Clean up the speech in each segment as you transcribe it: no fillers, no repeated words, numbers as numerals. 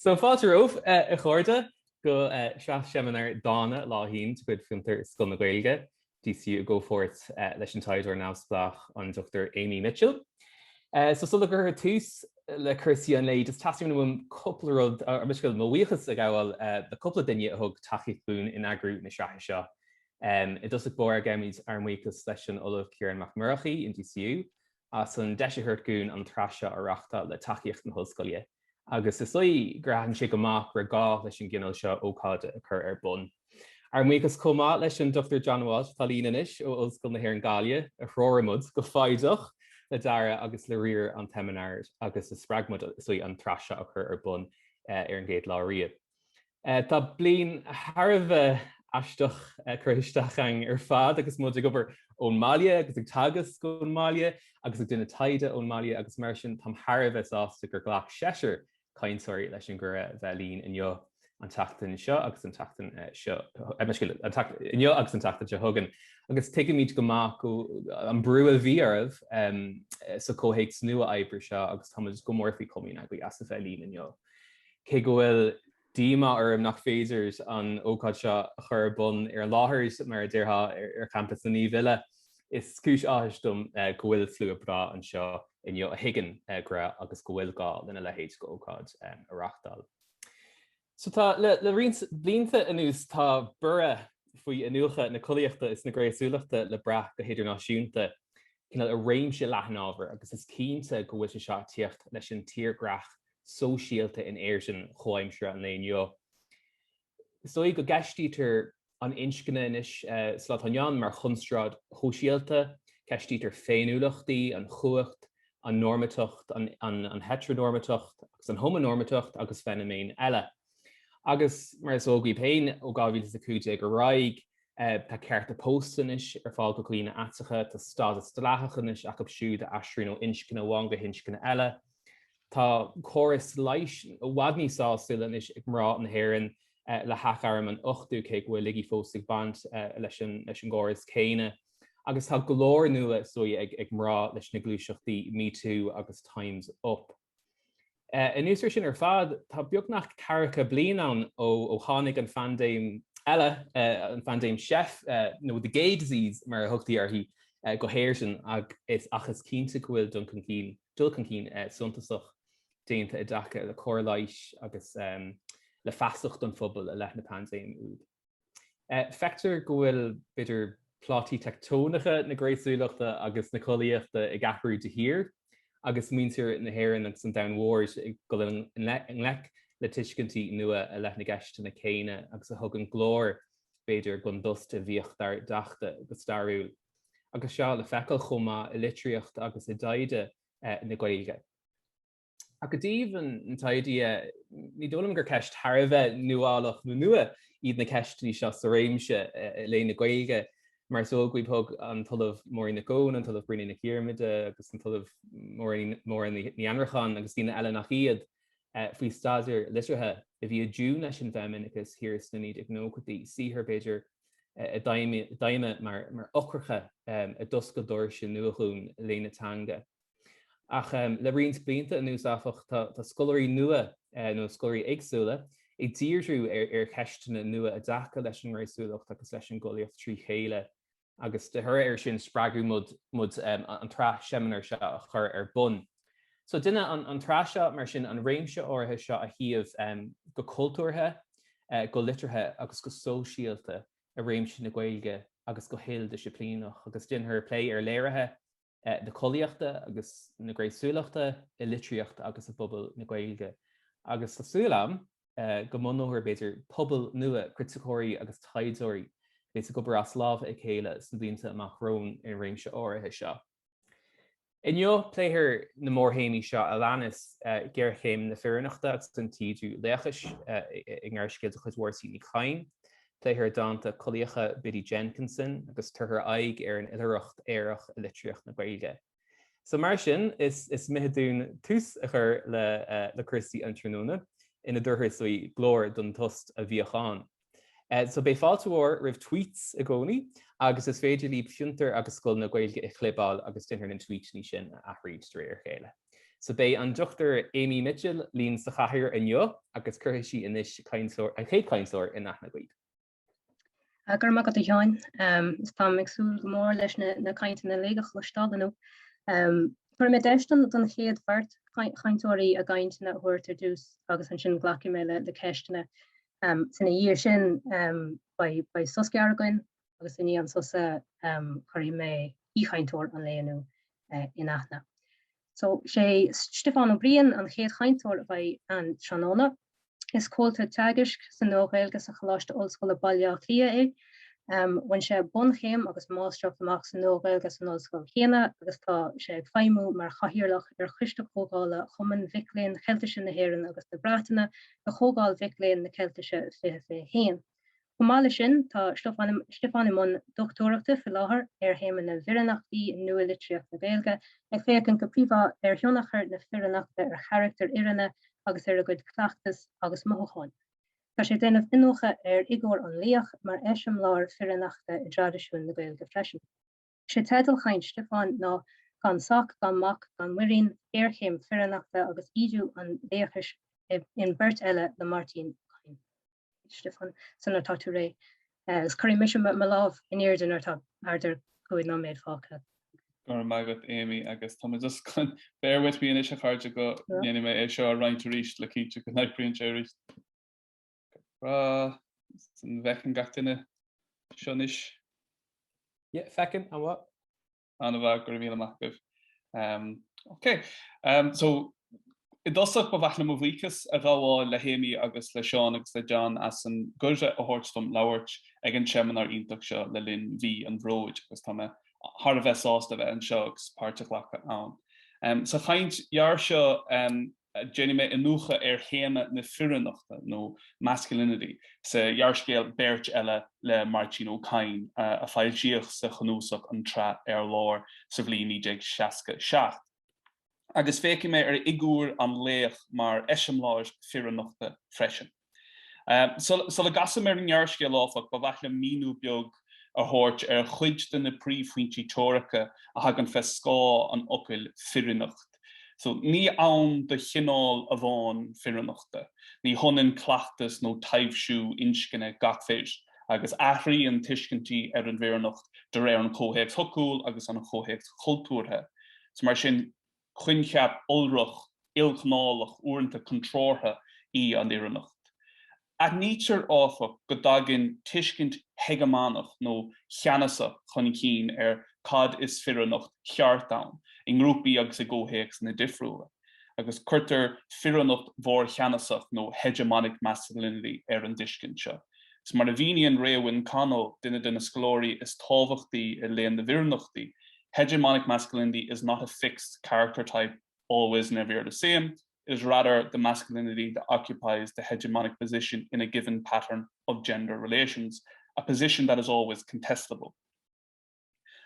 So fáilte romh a chuirde go Seimineár DÁNA láithín go filmtar scoil na Gaeilge, DCU go fort leis an taidir námsplach an Dr Amy Mitchell. So sulla gur tús le chusaí an léid is tasú bhfuil coppla rud ar miscail móíochas a gabhfuil de coppla duine a thug tachiacht bún in agrú na Sraith seo. I dus bór gaimiid ar muochas leis an Ollscoil Mhá Nuad in DCU as an deisiúirt gún an trasha arachta le tachiacht na hoscoile. Agus is lí grahan si go mac ar gá leis an gginál seo ócáide a chur ar bun. Ar muochas comá leis an Dr Seán Mac Risteaird ó Ollscoil na Gaeilge a chróramud go fáideach le dara agus le riar an Seimineár agus is spragmud is an trasha a chur ar bun ar an géad láiriad. Tá bliain Harbh aisteach chuisteachang ar fad agus muid gobar ón Máile agus ag tagas go ón Máile agus ag duine taide ón Máile agus mar sin tam Harbh is ásta gur ghlach séisiir caintóirí leis an gura bhealín inniu an tachtain seo agus an tachtain seo inniu agus an tachtain seo thugan. Agus tuige míid go mac an brú a bhí armh sa cóhéic nua aibre seo agus tá go mórfií comín a go as a bhealín inniu. Cé go bhfuil díma arm nach féidirs an ócáid seo a chur bun ar láthairs mar a dtíortha ar campus na Níomhaire is cúis áthaisteam go bhfuil flú a bra an seo inniu a higgin gra agus go bhfuil gá lena le héid go ócáid arachtáil. So tá le blianta anús tá bura faoi anuacha na Collaíochta is na Gnéasúlachta le brath go hidirnáisiúnta cinál a réimse leathair agus is cínta go bhfuil seo tíocht leis an tíorgrach sóisialta in airsin choimsre an léonio. So go geistítar an inscinne inis sláthaineán mar chunstrad hóisialta, geistítar féinúlachtaí, an chuacht, an normatocht, an heteronormatocht, agus an homonormatocht agus fenomén eile. Agus mar is ógaí péin ó 2015 go raig tá ceart a póstanis ar fáil go clína atsacha tá stád stalachanis ach ab siúd a asrún ó inscinne bháin go hinscinne eile. Tá choras leis bhhaidní sásta is ag mrá an héireann le hacharm an 8ú cé bhfuil ligi fóstig bant leis an gáras céine. Agus tá golóir nua sói ag mrá leis na glúiseachtaí Me Too agus Time's Up. In úsir sin ar fad tá beagnach caracha blian an ó tháinig an fandéim eile an fandéim chef nó the gay disease mar a thugtaí arthaí go héirsin achas cínta go bhfuil dulcan cín suntasach déanta i dtaca le cóirlais agus le feasacht an phobal a leith na pandéim úd. Feictear go bhfuil beidir plátí tectónacha na Gnéasúlachta agus na Collaíochta i gceathrú de hir, agus míontar na hhéireann agus an downwars go in lech le tuiscintí nua a leith na gceiste na céine agus a thug an glór beidir gon dusta bhíocht dachta agus starúil. Agus seo le feicil chomá i litríocht agus i daide na Gaeilge. A go dtíobh an taidí ní dólam gur ceist Harbh nuálach nó nua iad na ceistí seo sa réimse le na Gaeilge, mar sógaí thug an talamh muirín na gcón, an talamh Briain Nic Íomhair agus an talamh mór ní anrachan agus tína eile nach iad faoi stáidir litrithe a bhí dún leis an bhemin agus hiras na níd ag nóchataí sihar beidir a daime mar ochracha a dus go dúir sin nuachún léanatanga. Ach le rins blianta a nús áfach tá scoláirí nua nó scoláirí éagsúla ag dírdrú ar ceistena nua a dtaca leis an Gnéasúlachta agus leis an Collaíocht trí chéile. Agus de thur ar sin spragu mud an trá Seimineár seo a chur ar bun. So duine an trá seo mar sin an réimse áirithe seo a thiamh go cultúrthe, go litrithe agus go sóisialta a réimse na Gaeilge agus go héal disciplínach agus duine plé ar léirithe na Collaíochta agus na Gnéasúlachta i litríocht agus a bubal na Gaeilge. Agus tásúlam go monóir beidir pobal nua criticóirí agus taidóirí béis go bra sláb ag chéile san bhíonta amach rón in réimse áirithe seo. Inniu pléithir na mórthaomaí seo a leannas Géarchéim na Fireannachta agus an tíidú Laochais i ngáirscéil a chudhórsaí ní chain, pléithir ndánta Collaíochta Bhiddy Jenkinson agus tuair aig ar an idireacht éireach a litríocht na Gaeilge. So mar sin is mithidún tús a chur le Christy an tróna ina dúthir suí glór don tost a bhíochán. So bei fáilteóir rih tweets a gcónaí agus is féidir líb fiúntar agus scoil na Gaeilge i chléibáil agus duine an tweet ní sin a thríd réir chéile. So bé an Dr Amy Mitchell líonn sa chathair inniu agus chuir sí inis chéad caiinslóir in nach na gcuid. Gur mag a Seán, is tá meagsúil go mór leis na cainte na léigech le stadanú. For me deistan don chéad bhart chaintóirí a gaint na thuirtar dús agus an sin ghlaci mé le ceistena sanna dhír sin ba susceargain agus in an susa chuirí mé íchaintóir an léanú in aithne. So sé Stiofán ó Briain an chéad chaintóir bhaid an Tránóna is cóilta teagasc san Gaeilge sa choláiste Ollscoil Mhá Nuad. When sé bunchéim agus máisteach amach san Gaeilge san Ollscoil chéine agus tá sé ag feimú mar chahirirlach chuiste chógála chuman bhicléin cheilteise na hÉireann agus na Breataine a chógáil bhicléin na ceilteise fé héin. Mála sin tá Stiofán imón doctóireachta fi láthair héime na Fireannachtaí nua litríocht na Gaeilge ag fécinn go príomha thionachar na Fireannachta charachtar irinne agus a gcuid cleachtas agus mothúcháin. Tá sé déanamh inócha igóir an líoch mar eiseamláir Fireannachta i dtradisiún na Gaeilge freisin. Sé teidil chaint Stiofán ná gan sac, gan mac, gan muirín, Géarchéim Fireannachta agus Ídiú an Laochais in Beirt Eile le Máirtín. Stiofán sanna táú ré. Is chuirí mis me láh in éidir ar tá ardir chuid ná méid fácha. Gur magat Amy agus tá just bear with me in is a charge go dhéanam mé é seo a roint ríist le cíte go nid Briain sé ríist. San bhecin gatainine seonis. Fecin an what? Anna bhag gur míle amach. Okay. So I dosach ba bhachna mo bhíchas a bháil le Amy agus le Seán agus le John as an gurse a thuirtum labhairt ag an Seimineár iontach seo le linn bhí an bhróid agus tá me har bheith sásta bheith an seo agus páirteachlacha ann. Sa chaint jaar seo déanam mé inúcha chéime na Fireannachta nó masculinity sa jaarcéal Beirt Eile le Máirtín ó Cadhain a fáiltíoch sa chunúsach an tra lár sa bhliain 1967. Agus féci mé igúr an léach mar eiseamláir Fireannachta freisin. So le gasa mé an jaarcéal áfach ba bhaithne míú beag a thuirt chuid den na príomhfuintí teoracha a hagan fes scá an Ollscoil Fireannacht. So ní ann de chinál a bháin Fireannachta, ní honan clachtas nó taibhsú inscinne gachféis, agus athraí an tuiscintí an Fireannacht de réir an chóhéacht thocúil agus an chóhéacht chultúrtha. So mar sin chuincheap ulrach, ilchnálach, uaireanta contrátha í an Fireannacht. At nítear áfach go daginn tuiscint hegemánach nó cheanasa chunig cín cad is Fireannacht cheartán, in grúpi agus a ggóhéacht na difriúla. Agus chuirtar Fireannacht mhór cheanasach nó hegemonic masculinity an tuiscint seo. So mar a bhíonn réabhainn canó duine den sclóirí is tábhachtaí I léon na Fireannachtaí. Hegemonic masculinity is not a fixed character type, always and ever the same. It is rather the masculinity that occupies the hegemonic position in a given pattern of gender relations, a position that is always contestable.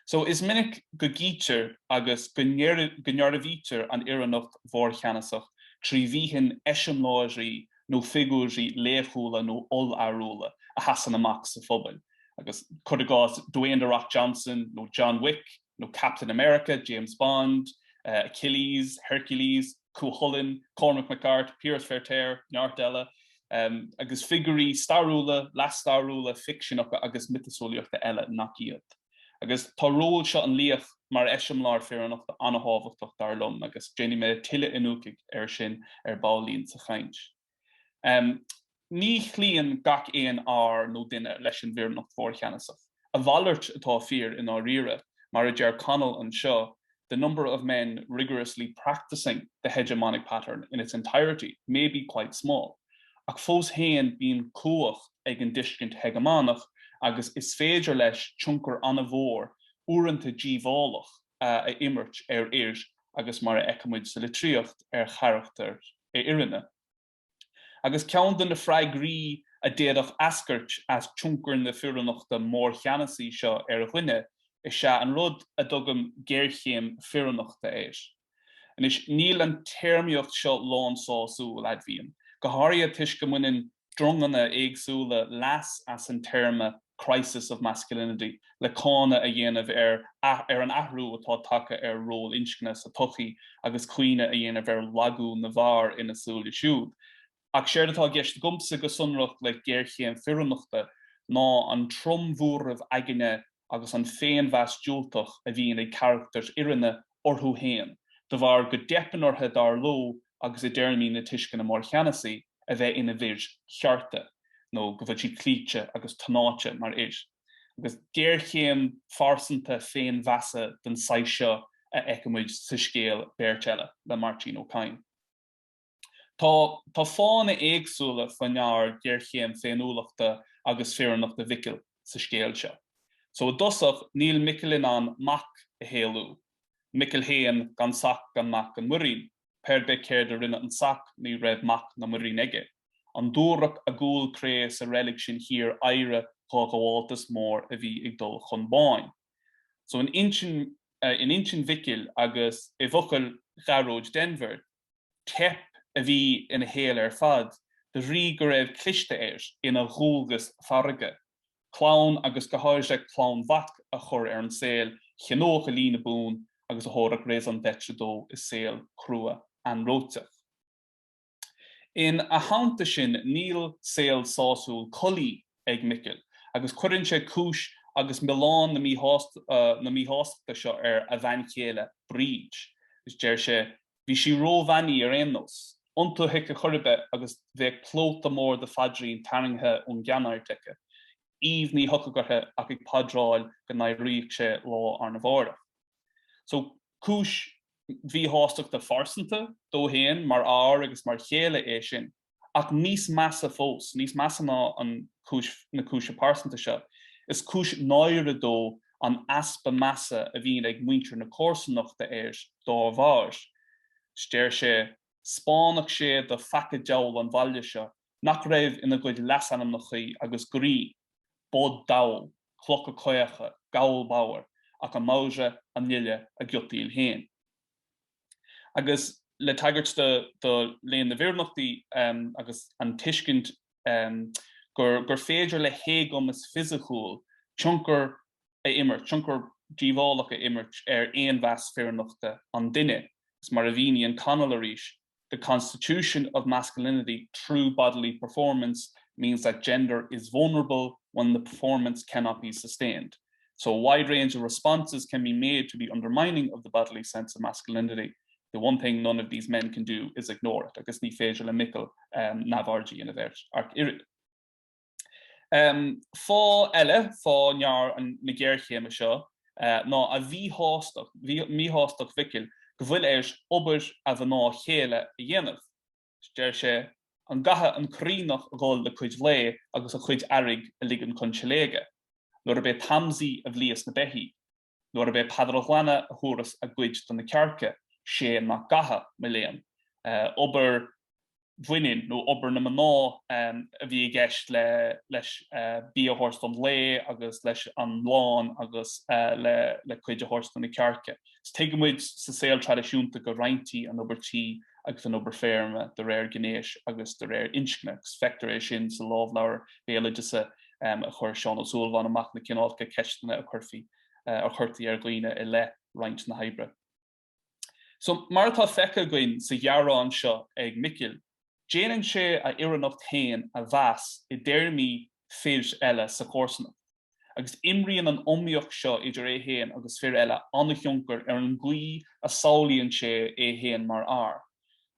So is minic go gítear agus go ndearmhítear an Fireannacht mhór cheanasach trí bhíoinn eiseamláirí nó figúirí léamhúla nó oll-áróla a hasan amach sa phobal. Agus chud agás Dwayne The Rock Johnson nó John Wick nó Captain America, James Bond, Achilles, Hercules, Cuchulainn, Cormac McCart, Piers Fairtear, Eile, agus figurí starúla, lastarúla, fictionach agus Meitheamh Eile nach iad. Agus tá ról seo an líoch mar eiseamláir Fireannachta anhabhachtach darlum agus déanam mé tuile inúcaigh sin báilíonn sa chaint. Ní chlíonn gach éon nó duine leis an Fireannacht mhór cheanasach. A bhallairt atá fíor in áiríre mar a dear canal an seo, the number of men rigorously practicing the hegemonic pattern in its entirety may be quite small. Ach fós héin bíonn cuach ag an tuiscint hegemánach agus is féidir leis tionchar anna bhór uaireanta díomhálach a imirt iris agus mar a eicimid sa litríocht charachtar irinne. Agus ceann den na freigrí a déadach ascairt as tionchar na Fireannachta mór cheanasaí seo a dhuine is se an rud a dugam Gaeilgeim Fireannachta And is níl an termíocht seo lán sáúil adbhíonn. Go háirithe tuisce muineann drongana éagsúla las as an terma crisis of masculinity, le cána a dhéanamh an ahrú atá taca ról inscne sa tochaí agus cuioine a dhéanamh lagú na bhar ina súla siúd. Ach séir atá gceist gomsa go sunracht le Géarchéim Fireannachta ná an tromhúrmh aigine agus an féin-bheas dúltach a bhíon ag characters irinne orthú héin, de bhar go deapanortha dar ló agus i dtéirmí na tuisce na mór cheannasaí a bheith ina bhir chearta, nó go bhfuil si clíte agus tanáte mar is. Agus Géarchéim farsanta féin-bheasa den saiseo a eicimid sa scéal Beirt Eile le Máirtín ó Cadhain. Tá fána éagsúla fanear Géarchéim féinúlachta agus Fireannachta Mhiceal sa scéal seo. So dosach níl Micilin an Mac a héalú. Micil héan gan sac gan Mac an muirín, per be céir de rinne an sac ní raibh Mac na muirín aige. An dúrach a gúil cré sa relic sin hir aire cá gháiltas mór a bhí ag dul chun báin. So in inchin Mhiceal agus I bhucail Gharóid Denver, tep a bhí ina héal fad, de rí go raibh cliste ina dhúlgus farige. Clán agus go háirse clán bhac a chur an saoil, chinóch a lína bún agus a thórach rééis an detre dó is saoil crua an róteach. In a háanta sin níl saoil sásúil colaí ag Mhiceal, agus cuireann sé cúis agus Miláin na míthásachta seo a bhain chéile bríd. Is deir sé, bhí si rómhaní aonnos, iontu hic a churbe agus bheith plóta mór de fadrín taringthe ón gceannairtecha. Íomh ní thucagartha ach ag padráil go naimhríoch sé lá ar na bhárach. So cúis bhí háisteachta farsanta dó héin mar ár agus mar chéile é sin, ach níos measa fós, níos measa ná an na cúise parsanta seo, is cúis náire dó an aspa measa a bhíon ag muintir na Comhairseannachta dá bhár. Stéir sé, spánach sé do fecha deall an bhaile seo, nach raibh ina gcuid leathanamnachaí agus grí, bod dawl, clocha coiacha, gawl bauer, ach an mauge an nille a giotíl héin. Agus le taggart de Léann na bhíornachtaí agus an tuiscint gur féidir le héagam is fisiúil, tionkur a immert, tionkur díomhálacha immert éon bheas Fireannachta an duine, is mar a bhíní an canal arís. The constitution of masculinity through bodily performance means that gender is vulnerable when the performance cannot be sustained. So a wide range of responses can be made to the undermining of the bodily sense of masculinity. The one thing none of these men can do is ignore it. Agus ní féidir le Mhiceal navargi in a Beirt arc irid. Fá Eile, fá near an na Géarchéim seo, ná a mí háisteach Mhiceal, go bhfuil obair a bh ná chéile a dhéanamh. Deir sé, an gatha an chrínach a gáil le chuid lé agus a chuid airg a ligan chun siléige. Nuair a bheith tamsaí a bhlias na behí. Nuair a bheith padrachlanna a thuras a gcuid don na cearce, sé nach gatha me léan. Obair bhuiinn nó obair na maná a bhí gceist leis bíothórstom lé agus leis an láin agus le chuid a thórstom na cearce. Teigimid sa saoil tradiisiúnta go raintí an obairtí agus an obair féarma de réir Gnéis agus de réir inscne, fectar é sin sa lábhleabhar béalaide sa a chur Seán O'Sullivan amach na cinálcha ceistena a chuirtaí ar gcuoine I le raint na haibre. So mar atá fecha goin sa ghearrán seo ag Mhiceal, déanann sé a iarranacht héin a bheas I dtéirmí fir eile sa Comhairseannacht. Agus imríonn an omíocht seo idir é héin agus fir eile annach ionkur an gcuí a saolaíonn sé é héin mar ár.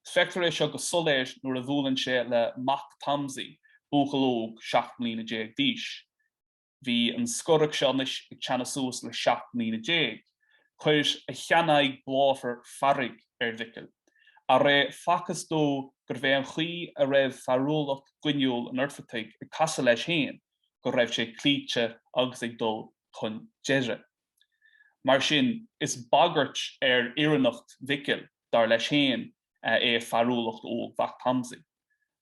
Fectar é seo go soléis nuair a bhualann sé le Mac Tamsaí, búchalóg 7 mbliana déag díos. Bhí an scorach seo ag teanna suas le 7 mbliana déag. Chuir a cheannaigh bláfar farrig Mhiceal. A ré facas dó gur bheith an chuí a raibh farúlacht gcuinneúil an orfataigh I casa leis héin, go raibh sé clíte agus ag dul chun deire. Mar sin is bagart iarranacht Mhiceal dar leis héin é farúlacht ó Mac Tamsaí.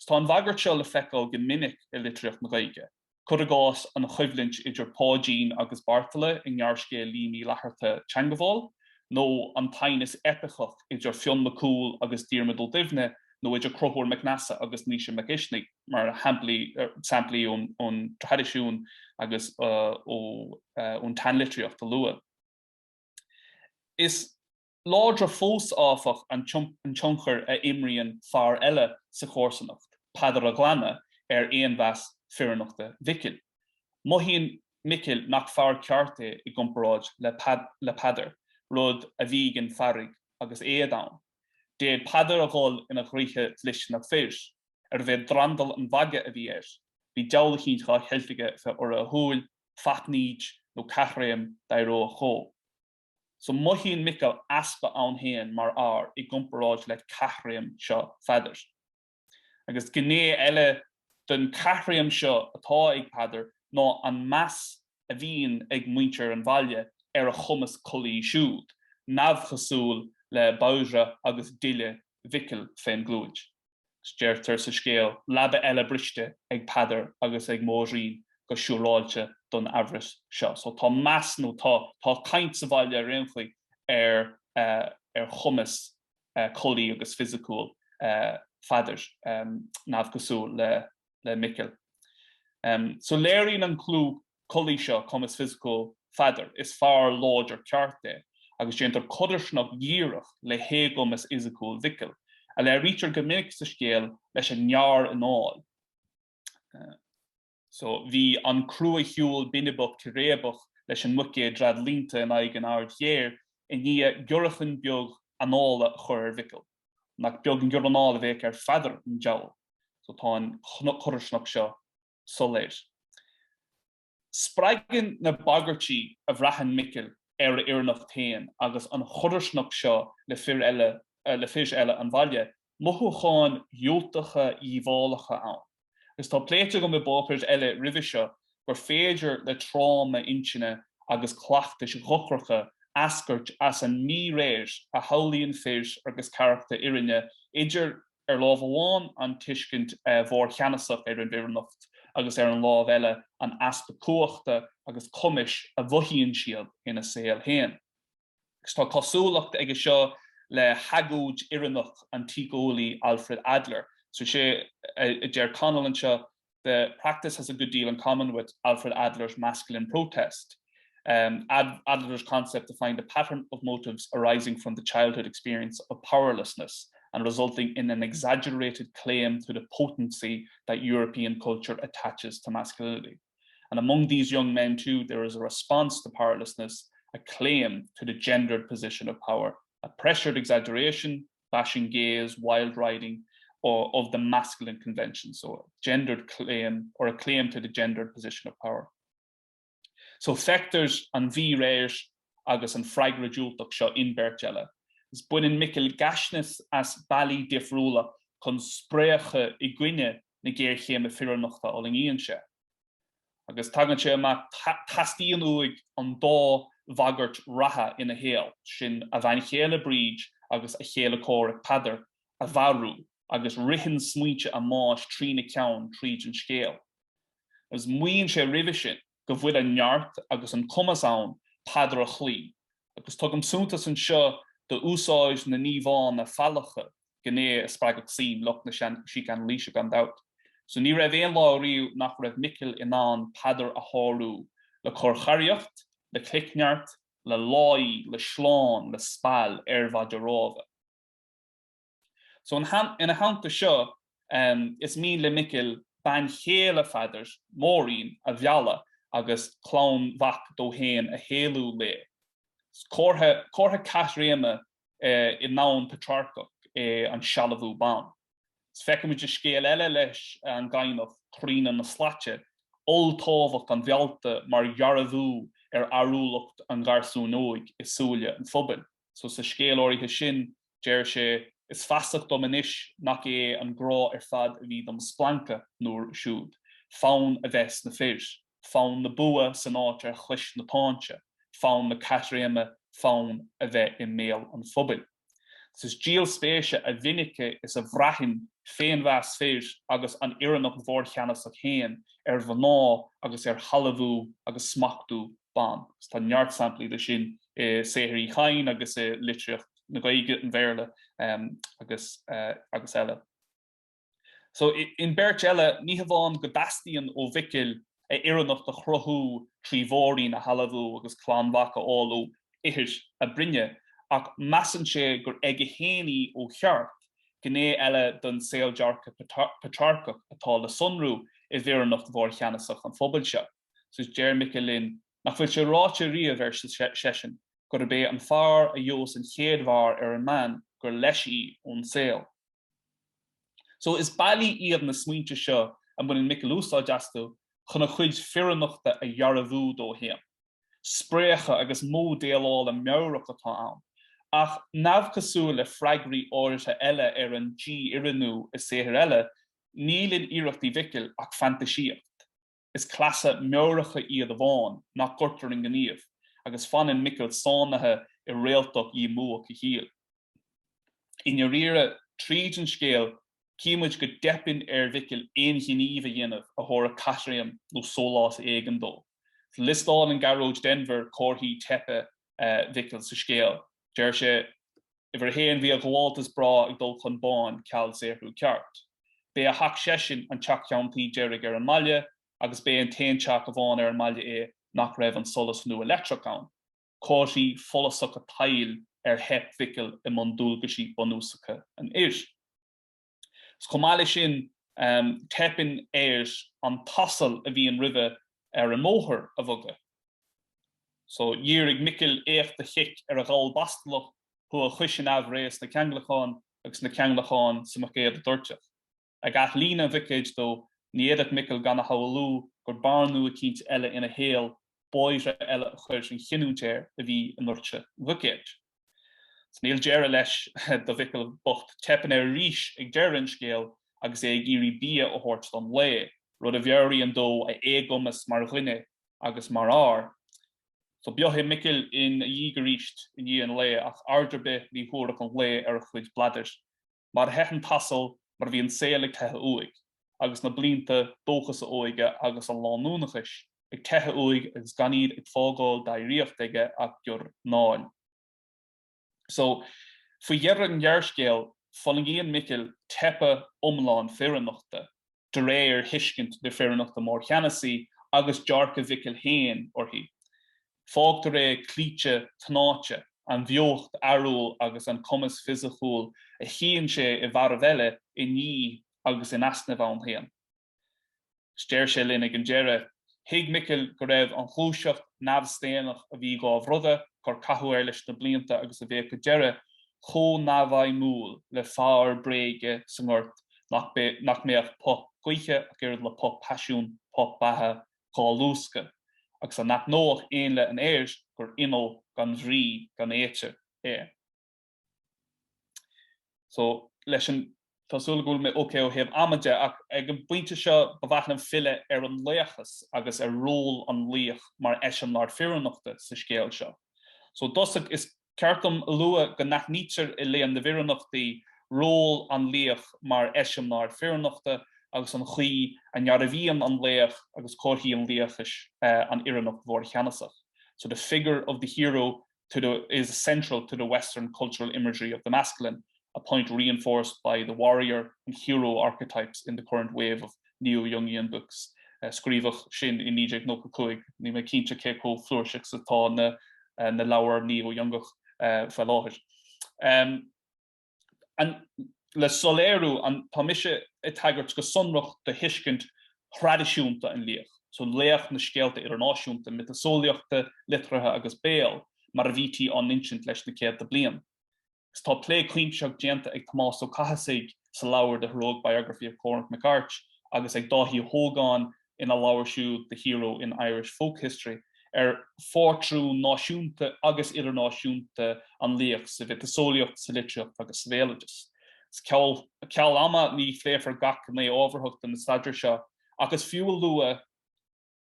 Tá an bhagart seo le feiceáil go minic I litríocht na Gaeilge. Cur a gás an chuimhlint idir Páidín agus Bartala in ngearcéil líní leatharta teangaháil, nó an tainis epichach idir Fionn McCool agus Diarmaid Ó Duimhne nó idir crochúir McNasa agus níos McIsnig mar samplaí ón tradiisiún agus ón tanlitriíocht lua. Is láidre fós áfach an tionchar a imríonn fear eile sa chósannacht, padar a glanna éon bheas Fireannachta mhicil. Mohíonn micil nach fear cearta I gcomparáid le padar, rud a bhí gin farrig agus éadán. Déad padar a gháil ina ghríthe lis nach féis, bheith drandal an bhaige a bhí Bhí deolachín chá heiltige fe or a húil, fatníd nó Cathraim dairó a chó. So mohíonn mical aspa an héan mar I gcomparáid le Cathraim seo fadar. Agus gné eile den Cathraim seo atá ag padar ná an meas a bhíonn ag muintear an bhaile a chumas Collaíochta, nabhchasúil le báidre agus duile mhicil féin glúid. Deirtar sa scéal labba eile briste ag padar agus ag muirín go siúráilte don abhras seo. So tá meas nó tá caint sa bhaile réonfaí chumas Collaí agus physicúil fadar nabhchasúil le micil. So léiríonn an clú Collaí seo chumas physicúil fadar is fearr láidir cearta agus déantar codarsnach díreach le hégumas isicúil mhicil. A le rítar go minic sa scéal leis an near an áil. So bhí an crua hiúil binibach réabach leis an mucé drad línta in aig an ard dhéir in ní gurachan beag an ála chur mhicil. Nach beag an gur an ála bheith fadar an deall. So tá an codarsnach seo soléir. Spragan na bagartí a bhreathan micil iarnach tain agus an chodarsnach seo le fir eile an bhaile, mothú cháin Iútacha íomhálacha an. Gus tá pléite go me bópairt eile ribhe seo gur féidir le tráma inchine agus clachta se chochracha ascairt as an mí réir a haolíonn féis agus carachta irinne idir lámh amháin an tuiscint mhór cheanasach an Fireannacht agus an lámh eile an aspa cuachta agus cumis a bhuthíonn siad ina saol héin. Gus tá cosúlacht ag seo le hagúid irinach an tígólaí Alfred Adler. So she, the practice has a good deal in common with Alfred Adler's masculine protest. Adler's concept to find a pattern of motives arising from the childhood experience of powerlessness and resulting in an exaggerated claim to the potency that European culture attaches to masculinity. And among these young men too, there is a response to powerlessness, a claim to the gendered position of power, a pressured exaggeration, bashing gays, wild riding, or of the masculine convention. So a gendered claim or a claim to the gendered position of power. So factors an bhí réir agus an freigraúlach seo in Beirt eile. Is buinn mickle gasnes as bailí difriúla chun spréacha I gcuine na Géarchéim a Fireannachta Collaíochta se. Agus tagann sé amach tastíon uig an dá bhagart ratha ina héal, sin a bhain chéile bríd agus a chéile córa padar a bharú, agus rihin smuinte a más trína ceann tríd an scéal. Agus muíonn sé ribhe sin go bhfuil an neart agus an cumas ann padar a chlí, agus tugam súntas an seo de úsáid na níomháin na fallacha gné a spregach sín loch na si gan líise gan dat. So ní raibh éon lá riú nach raibh mickil in an padar a háú le Cadhain, le clicneart, le láí, le sláán, le spáil bhad de rábha. So in a hananta seo, is mín le mickil ban chéile fadars, muirín a bheala agus clán bhac dó héin a héalú le. Córtha Cathraime I nán Petrarcach an sealamhú ban. Is feicim de scéal eile leis an gcainmh trína na sláite, oltábhacht an bhealta mar ghearabhú arúlacht an gharsúnóig is súile an phobal. So sa scéal áirithe sin, deir sé is fastach dominis nach an grá fad a bhí dom splanca nuair siúd, fán a bheits na firs, fán na bua san áit chlis na táinte, fán na Cathraime, fán a bheith I méal an phobal. Sus díal spéise a vinnice is a bhreathin féin bheas firs agus an iarnach mhór cheanasach héin bhaná agus halamhú agus smachtú ban. Tá neart samplaí de sin séirí chain agus litriach na Gaeilge an bhéirle agus eile. So in Beirt Eile, ní bháin go dastaíonn ó bhicil Fireannachta chruthú trí mhóirín a halamhú agus clanmhacha áú ihir a brinne, ach measann sé gur ag chéanaí ó cheart gné eile don saoldearcha Petrarcach atá le sunrú I Fireannachta bhór cheanasach an phobailse. So Ger Michelin nach bhfuil sé ráte riamh ar sesin, gur bé an fearr a dheos an chéadmhar ar an man gur leisí ón saol. So is bailí iad na smaointe seo an buin Michael úsá deastú chuna chuid Fireannachta a dhearbhú dó héan. Spréacha agus mó déaláil a meabhrach atá ann. Ach nabhchasúil le freigraí áirithe eile ar an G iirianú is séthar eile, nílinn iireachtaí bhicil ach fantasíocht. Is clasa meabhracha iad a bháin nach gortar an gníomh, agus fanin Michael sánathe I réaltach í múach a híal. In riire tríd an scéal, címuid go deipin ar bhicil aon gníomh a dhéanamh a thóra Cadhain nó sólás éigean dó. Listáil an garóid Denver cóirthaí tepe bhicil sa scéal. Deir sé, I bhar héan bhí a gháiltas brá ag dul chun bán ceall saothú ceart. Bé a hac sesin an teachcheantaí deireadh ar an maille, agus bé an taonteach a bháin ar an maille nach raibh an solas nua electrocán. Cóirthaí folasach a tail ar hep bhicil I man dúlgaisí bonúsacha an éis. Scomáile sin tepin éir an tasal a bhí an ribhe ar an móthir a bhoga. So dírig Michael écht a chic ar a gáil bastalach chu a chuisin rééis na ceanglachán agus na ceanglachán sa macéad a dúirteach. Ag ath lína bhicéid dó ní éadach Michael gan a habalú gur barnú a cínt eile ina héal bóire eile a chuir sin chinútéir a bhí an dúirte bhicéid. Níl deire leis do bhicil bocht tepin ar ríis ag deir an scéal agus é géirí bia ó thuirt don le, rud a bheorí an dó a égomas mar dhuine agus mar ár. So beohé Michael in a dhígur ríist in dhí an le ach ardrabe ní thuach an le ar a chuid bladar. Mar hechan tasal mar bhí an saoil ag tethe uig, agus na blianta dóchas a óige agus an lánúnachais ag tethe uig agus ganíd ag fágáil daíocht aige ach gur náil. So, for an jaarskeel van geen Michael teppe omlaan Fireannachta, de réir hiskent de Fireannachta mór cheanasí agus jarke vikil héin orhí. Fág de ré klíte tnáte an bheocht arúil agus an commas fysachúil a hían sé I bharvelle I ní agus in asna bhain héan. Stéir sé linnig an deire, hiig Michael go raibh an chúiseacht nabhstéanach a bhí gá bhrudha chur cathúir leis na blianta agus a bheith go deire cho nabhaid múl le fearr bréige san ort nach méach pop gcuiche a ggéird le pop pasisiún pop bathe cáilúsca agus a nach nóach éon le an éirs gur inol gan bhrí gan éite é. So leis an tásúla gúil mé ócé ó hebh amaide ach ag an buinte seo ba bhaith an fille ar an Laochais agus ar ról an líoch mar eiseamláir Fireannachta sa scéal seo. So dosach is ceartam lua go nach nítear I léan na Fireannachtaí ról an líoch mar eiseamláir Fireannachta agus an chuí an jarabhíon an léoch agus cóirthaí an líochais an Fireannacht bhór cheanasach. So the figure of the hero is central to the Western cultural imagery of the masculine, a point reinforced by the warrior and hero archetypes in the current wave of neo-Jungian books. Scríbhach sin in níideag nó cuaig, ní mé cínte cé có flúirseach atá na leabhar neo-Jungach fel láthir. And le soléirú an tá mise I tagart go sonrach de hiiscint tradiisiúnta an líoch. So léach na scéalta idirnáisiúnta mitasólaíochta litrathe agus béal mar a bhítí an insint leis na céad blian. Tá lé cuimseach déanta ag Tomás ó Cahasaigh sa leabhar de heroic biography of Cormac McArt agus ag dáthí hógáin ina leabhar siúd the hero in Irish folk history fórtrú náisiúnta agus idirnáisiúnta an líoch sa mitasólaíocht sa litreacht agus sa bhéalagus. Ceall ama ní fléifar gach mé ábharthacht an na staidir seo agus fiúil lua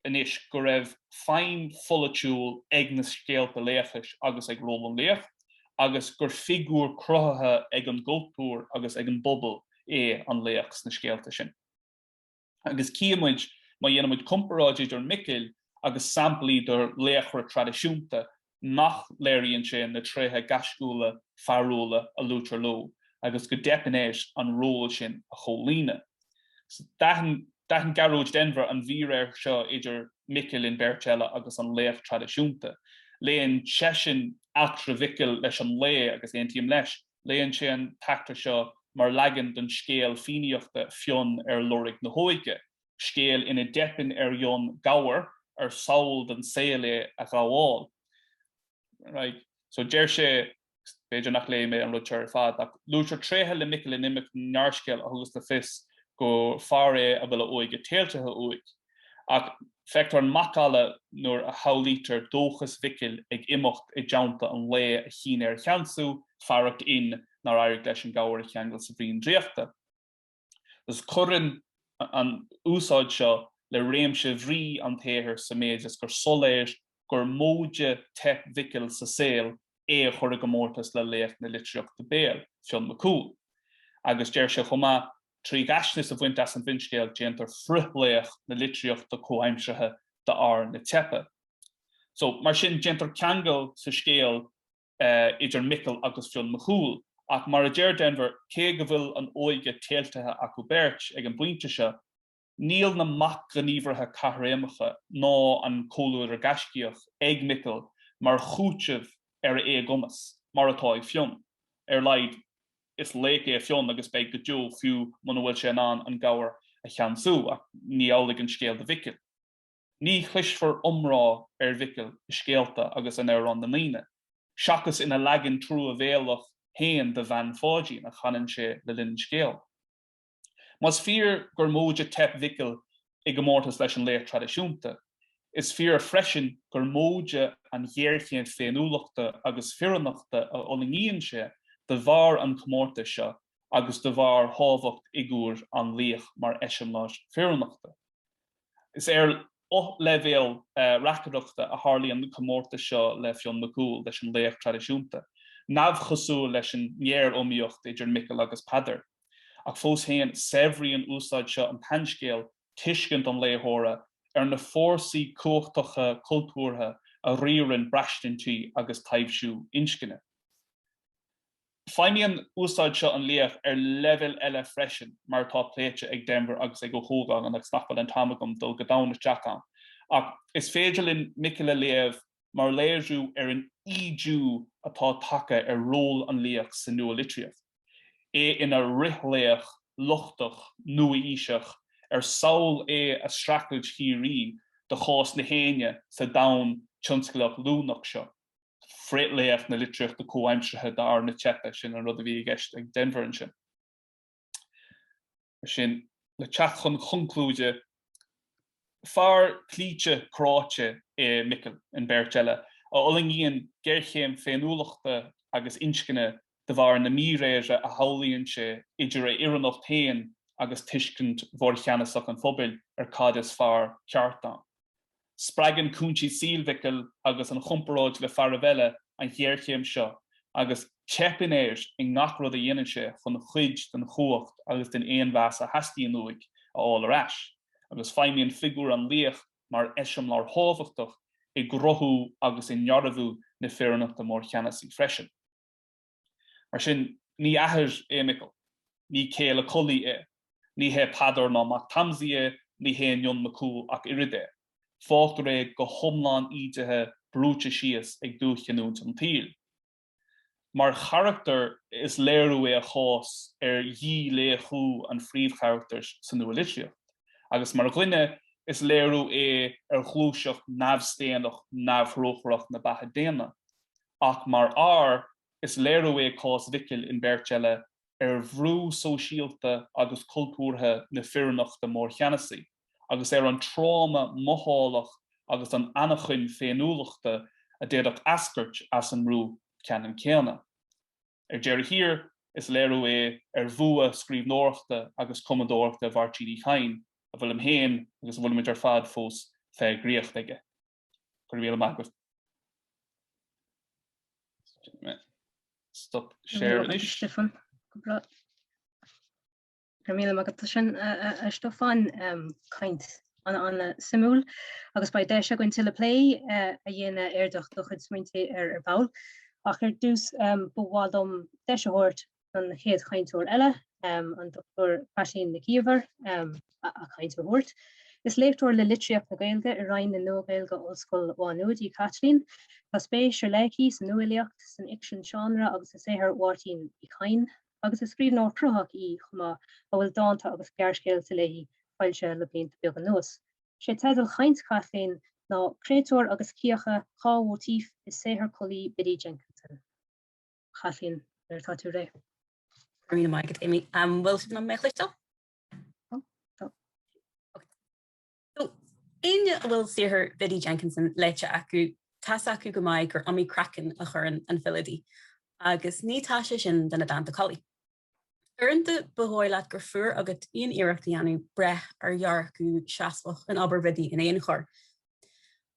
inis go raibh féin folatiúil ag na scéalta léachais agus ag ról an léach agus gur figúr cruthathe ag an gultúr agus ag an bobbal an léachs na scéalta sin. Agus cíamuid má dhéanamid comparáid ar Michael agus samplaí idir léachar tradiisiúnta nach léiríonn sé na tréthe gascúla fearúla a Liútarléatar agus go depanéis an ról sin a cholíne. Dahan garóid Denver an bhír seo idir Michael in Beirt Eile agus an léamh tradiisiúnta. Léann sesin achtra Michael leis an lé agus Meitheamh leis. Léann sé an tactar seo mar legan don scéal Fireannachta fionn lorig na hóige. Scéal ina depin Jon Gabhar saol den saoile a gháil. Right. So déir sé beidir nach lé mé an lutear fad. Lútear tréthe le Michael in imimeach nearscéal agus na fis go fare a bhfuil óig téaltathe óig. Ach feictar an macála nuair a hálítar dóchas Michael ag imimecht i dteannta an lé a chin cheansú faracht in nar airig leis an Gabhar a cheangal sa bhríon dríochta. Dus churann an úsáid seo le réimse bhrí an téair sa méidir gur soléir gur móide tep Michael sa saoil chuir go mórtas le léach na litreaachta béal fion na cúl. Agus déir sé chomá trí gasnis a bhaint as an vinscéal déantar frithléach na litreaachta comhaimsithe de na tepe. So mar sin déantar ceangal sa scéal idir Michael agus fion na cúl. Ach mar a déir Denver cé go bhfuil an óige téaltathe acu Beirt ag an buinte se, níl na mac gníomhartha catharéimeacha ná an cóúir a gascíoch ag Michael mar chúteamh gomas, mar atá ag fion. Leid is léic é fion agus beidh go deo fiú muna bhfuil sé an Gabhar a cheansú ach ní álaigh an scéal de Michael. Ní chlisfar umrá Michael i scéalta agus an an na líne. Seachas ina legan trú a bhéalach héan de bhean fáidí na chanan sé le linn scéal. Mas fear gur móide tep Michael i go mórtas leis an léir tradiisiúnta. Is fear freisin gur móide an Géarchéim féinúlachta agus Fireannachta a olingaíonn sé de bhar an comórta seo agus de bhar hábhacht igúr an léach mar eiseamláir Fireannachta. Is levéal rachadachta a hárlaíonn an comórta seo le fion na cúl leis an léach tradiisiúnta. Nabhchosú leis an néar omíocht idir Michael agus Padair. Ach fós héan sevríon úsáid seo an tanscéal tuiscint an léthóra na fórsaí cóchtacha cultúrtha a riúrann breistintí agus taobhsú inscinne. Feimíonn úsáid seo an léach level eile freisin mar tá pléite ag Denver agus ag go hógáin an agus nachfuil an tamagam dul go dána teachán. Ach is féidir linn Michael a léamh mar léirú an Ídiú atá take ról an léach sa nua litríocht. Ina rithléach luchtach nua íseach saol a stracailt hírí de chás na héine sa dán tionscaileach lúnach seo. Fréitléach na litreacht de comhaimsithe na tepe sin an rud a bhí gceist ag Denver an sin. Sin le teach chun conclúide far clíte cráte Michael in Beirt Eile a olingaíonn Géarchéim féinúlachta agus inscinne de bhar na míréire a hálíonn sé idir iarranacht héin agus tuiscint bhórcheanasach an phobail cadis far ceartán. Spragan cúntí síl Michael agus an chumparáid le farabelle an Géarchéim seo agus chepinéir in nach rud a dhéanann sé chun chuid den chuacht agus den éonmheas a heastíon uig a áil arás. Agus feimíonn figúr an léach mar eiseamláir hábhachtach i grothú agus i nearabhú na Fireannachta mór cheanasí freisin. Mar sin ní athir Michael, ní céile colaí ní hé Padair ná mac tamsaí ní hé Jon na cúl ach iride. Fáchtar go thomláin ídithe brúte síos ag dúchganút an tíl. Mar charachtar is léirú a chás dhí léchú an phríomhcharachtais san nua litríocht. Agus mar ghuine is léirú chlúiseach nabhstéanach nabhthróchraach na bathe déana. Ach mar is léirú cás Michael in Beirt Eile bhrú sóisialta agus cultúrtha na Fireannachta mór cheanasí, agus an tráma mothálach agus an annachchuin féinúlachta a déadach ascairt as an rú ceann céanna. Déir hir is léirú bhua scríbhneoireachta agus commodóireachta bhartíí chain a bhfuil héin agus bhfuil mit ar fad fós feghríocht aige. Gur bhíal amach. Stop share ish. Míle agus sin Stiofán kaint an simúl agus ba de se goin til lé a dhéine airdach do chud smuinte bail ach dús bhádom de hort an héad chaintúir eile an Dr Caitlín Nic Íomhair a chaint a hort. Is Léachtar le litríocht na Gaeilge I rainn na Gaeilge Ollscoil Mhá Nuad I Caitlín, Tá spéis Laochais san nuaíocht san iction seanra agus is éthar Máirtín I Cadhain, agus is scríbhneoir cruthach I chumá a bhfuil dánta agus Géarchéim sa léi Fáilte le blianta beag an nuas. Sé teadal chaint Caitlín ná créatóir agus cíocha cámhótíh is séthar colaí Bhiddy Jenkinson. Caitlín, tá tú ré. Marina Maigat Amy. Will na Meitheamh? Aine bhfuil siar Bhiddy Jenkinson leite acu tas acu go mbeidh gur amí crackan a churann an filidí, agus ní tá sé sin den na ndánta colaí. Uirinte bhóileat gur fuair agat íon iireachtaí anú breth ar dhearcú seasfach an aber Bhiddy in éon chur.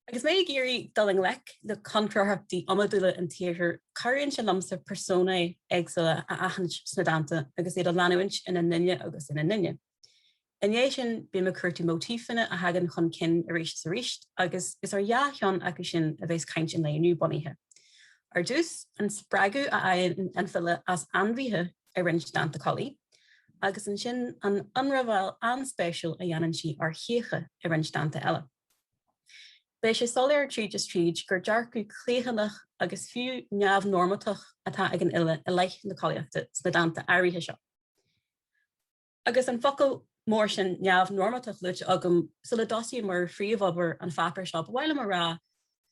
Agus mé géirí daling lec le concrachtaí amadúla an tíothar cairríonn sé lamsa persóna éagsúla a aithint sna ndánta agus iad an leanúint ina nunne agus ina nunne. Iné sin bí me curtú mótífanna a hagan chun cin a rééis sa ríist, agus is ar jaán acu sin a bheits caint in leonú boníthe. Ar dús an spragu a aon an fila as anmhíthe a rinne ndánta colaí, agus an sin an anrahil anspéisiúil a dhéanann si ar chécha a rinne ndánta eile. Bei sé solir tríd gur dearcú cléchanach agus fiú neamh normatach atá ag an Eile a leith na Collaíochta sna ndánta áirithe seo. Agus an focail mór sin neamh normatach luit agam sula dosí mar phríomhobair an fapar seo bhhaile mar rá,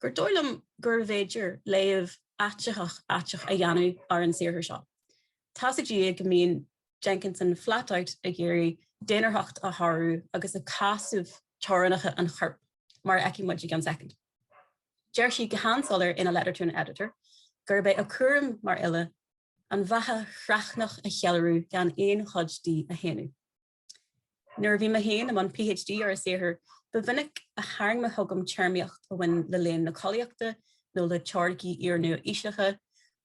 gur dóilm gur bhéidir léamh ateach a dhéanú ar an saothar seo. Tásadí go mbíonn Jenkinson flatout a géirí déanarthacht a tharú agus a casúh teorannacha an chorp, mar eici muid gan second. Deir sí go handsolir ina letter to an editor, gur bé a cuam mar Eile an bhatha chreachnach a chealarú gan éon chodtí a héanú. Nuair bhí me héin am an PhD ar a séthar, ba bhinnic a haing me thugam teirmíocht a bhain le Léann na Collaíochta nó le teorgaí iarnú isteacha,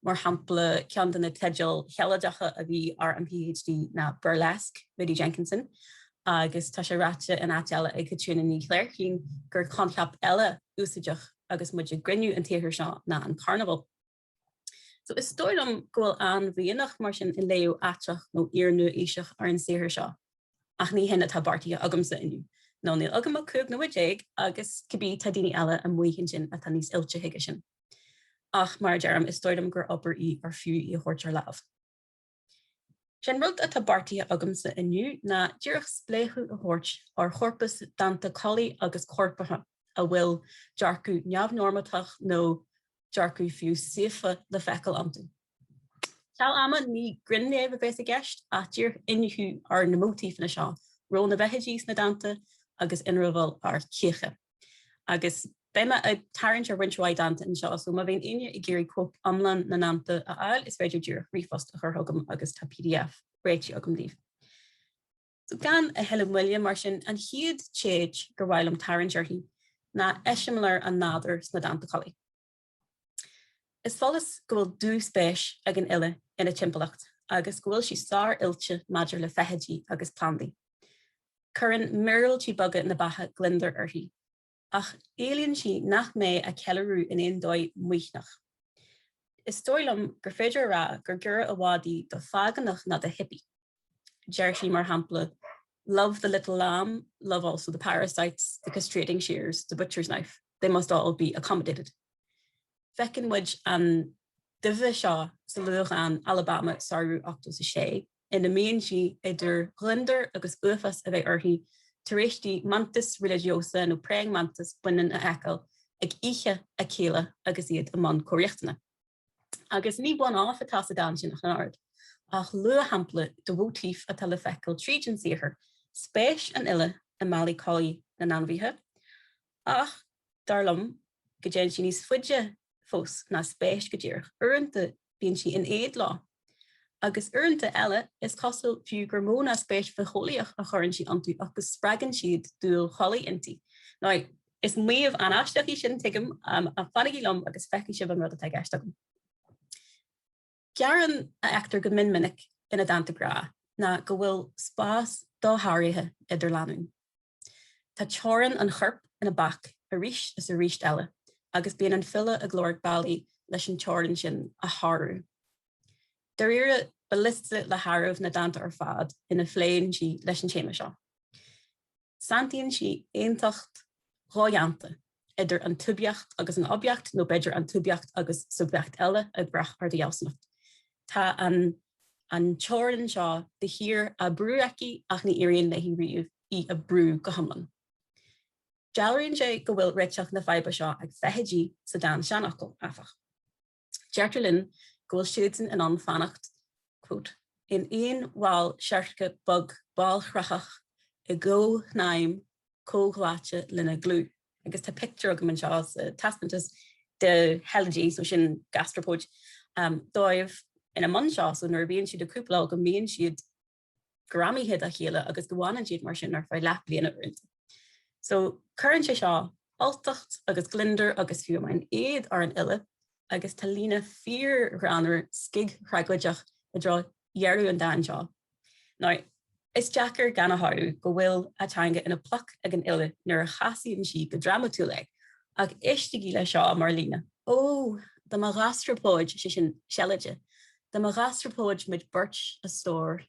mar hampla cean na teideal chealadeacha a bhí ar an PhD na burlesque Bhiddy Jenkinson, agus tá sé ráte in áteala ag Cadhain ní Léarchéim gur conceap eile úsaideach agus muid griniú an tíothar seo na an carnaval. So is dóilm gohfuil an bhíonach mar sin in léú ateach nó iarnú isteach ar an saothar seo. Ach ní hinna tá bartaí agam sa inniu. nó níl agam a cúg nó déag agus cibí tá daoine eile an muoinn sin a tá níos ilte hiige sin. Ach mar dearm is stoidm gur obair í ar fiú í chóirtear lámh. Sin rud a tá bartaí agamsa inniu na dúireach spléithú a chóirt ar chorpas ndánta colaí agus corpatha a bhfuil dearcú neamhnormatach nó dearcú fiú saofa le fecail amtú. Tal ama ní grinnéh a bheits a gceist a dúir inniu ar na mótífna seo, ró na bheithidís na ndánta agus inrahil ar chécha. Agus Bema a tarint ar rinseáid danta in seo, so ma bhíon aine I géirí cóp amlan na ndánta a ail is féidir dúr rifost a churthgam agus tá PDF réiti agam díomh. So gan a heile muile mar sin an chiad chéad gur bhhailm tarint arthaí na eiseamláir an nádúir na ndánta colaí. Is follas go bhfuil dús spéis ag an Eile ina timpplacht agus go bhfuil sí sár ilte maidir le feithidí agus plandaí. Curann miril tí bagad na batha glindar arthaí. Ach éilíonn si nach mé a cealarú in éon dóid muoichnach. Is stoilm gur féidir rá gur gur a bhádaí do fágannach na de hippie. Deir sí mar hampla, love the little lamb, love also the parasites, the castrating shears, the butcher's knife. They must all be accommodated. Fecin muid an duibh seo sa Luúchan Alabama sarú 86, ina mbíonn si idir glindar agus uafas a bheith orthaí taréistí mantis religiosa nó praying mantis buineann a eiceil ag oíche a chéile agus iad amán cóireachtainna. Agus ní buan áf atá sa dáin sin an ard, ach lua hampla do bhótaoibh atá le feiceil tríd an saothar, spéis an Eile a málaí colaí na nánmhíthe, ach darlam go déann si níos fuide fós na spéis go dtíir, uaireanta bíonn si in éiad lá. Agus uaireanta eile is cosúil fiú gur mó na spéis fecholaíoch a churann si antú agus spreagann siad dúil cholaí intí. Now, is méomh an aisteach sin tuigim a fannaigí lom agus feici sibh an rud atá gceistagam. Cearan a eachtar go minminic ina ndánta grá na go bhfuil spás dóthairithe idir leanúin. Tá teorann an chorp ina bach a ríis is a ríist eile, agus bíonn an fila a glóir bailí leis an teorann sin a tharú. Dar ire baliste le Harmh na danta ar fad ina phléin si leis an chéime seo. Santíonn si éontacht ráheanta idir an tubiacht agus an objacht nó beidir an tubiacht agus subjacht eile ag brach ar de Jausnacht. Tá an teorann seo de hir a brúaici ach ní iríonn le hí riamh í a brú go hamlan. Dealraíonn sé go bhfuil réiteach na faiba seo ag feithidí sa Dan seanachil afach. Deirtear linn go bhfuil siúdan in an fannacht, quote, in éon bháil seirce bug báil chrachach I go naim cóghláte lena glú. Agus tá picture agam an seo taspantas de helidaí so sin gastropóid dóibh ina man seo so nuair bíonn siad aúpla go mbíonn siad gramíhead a chéile agus gohhanan siad mar sin ar fáil leap bliana uint. So chuann sé seo altacht agus glindar agus fiúmain iad ar an Eile agus tá lína fíor ranar scig chraigaideach a dro dhearú an Dan seo. Now, is Jackar gan a haú go bhfuil atanga ina pluc ag an Eile nuair a chasaíonn si go dramatú le ag istigí le seo mar lína. Ó, da má gastropóid sé sin sealaide. Da má gastropóid mid birch a stór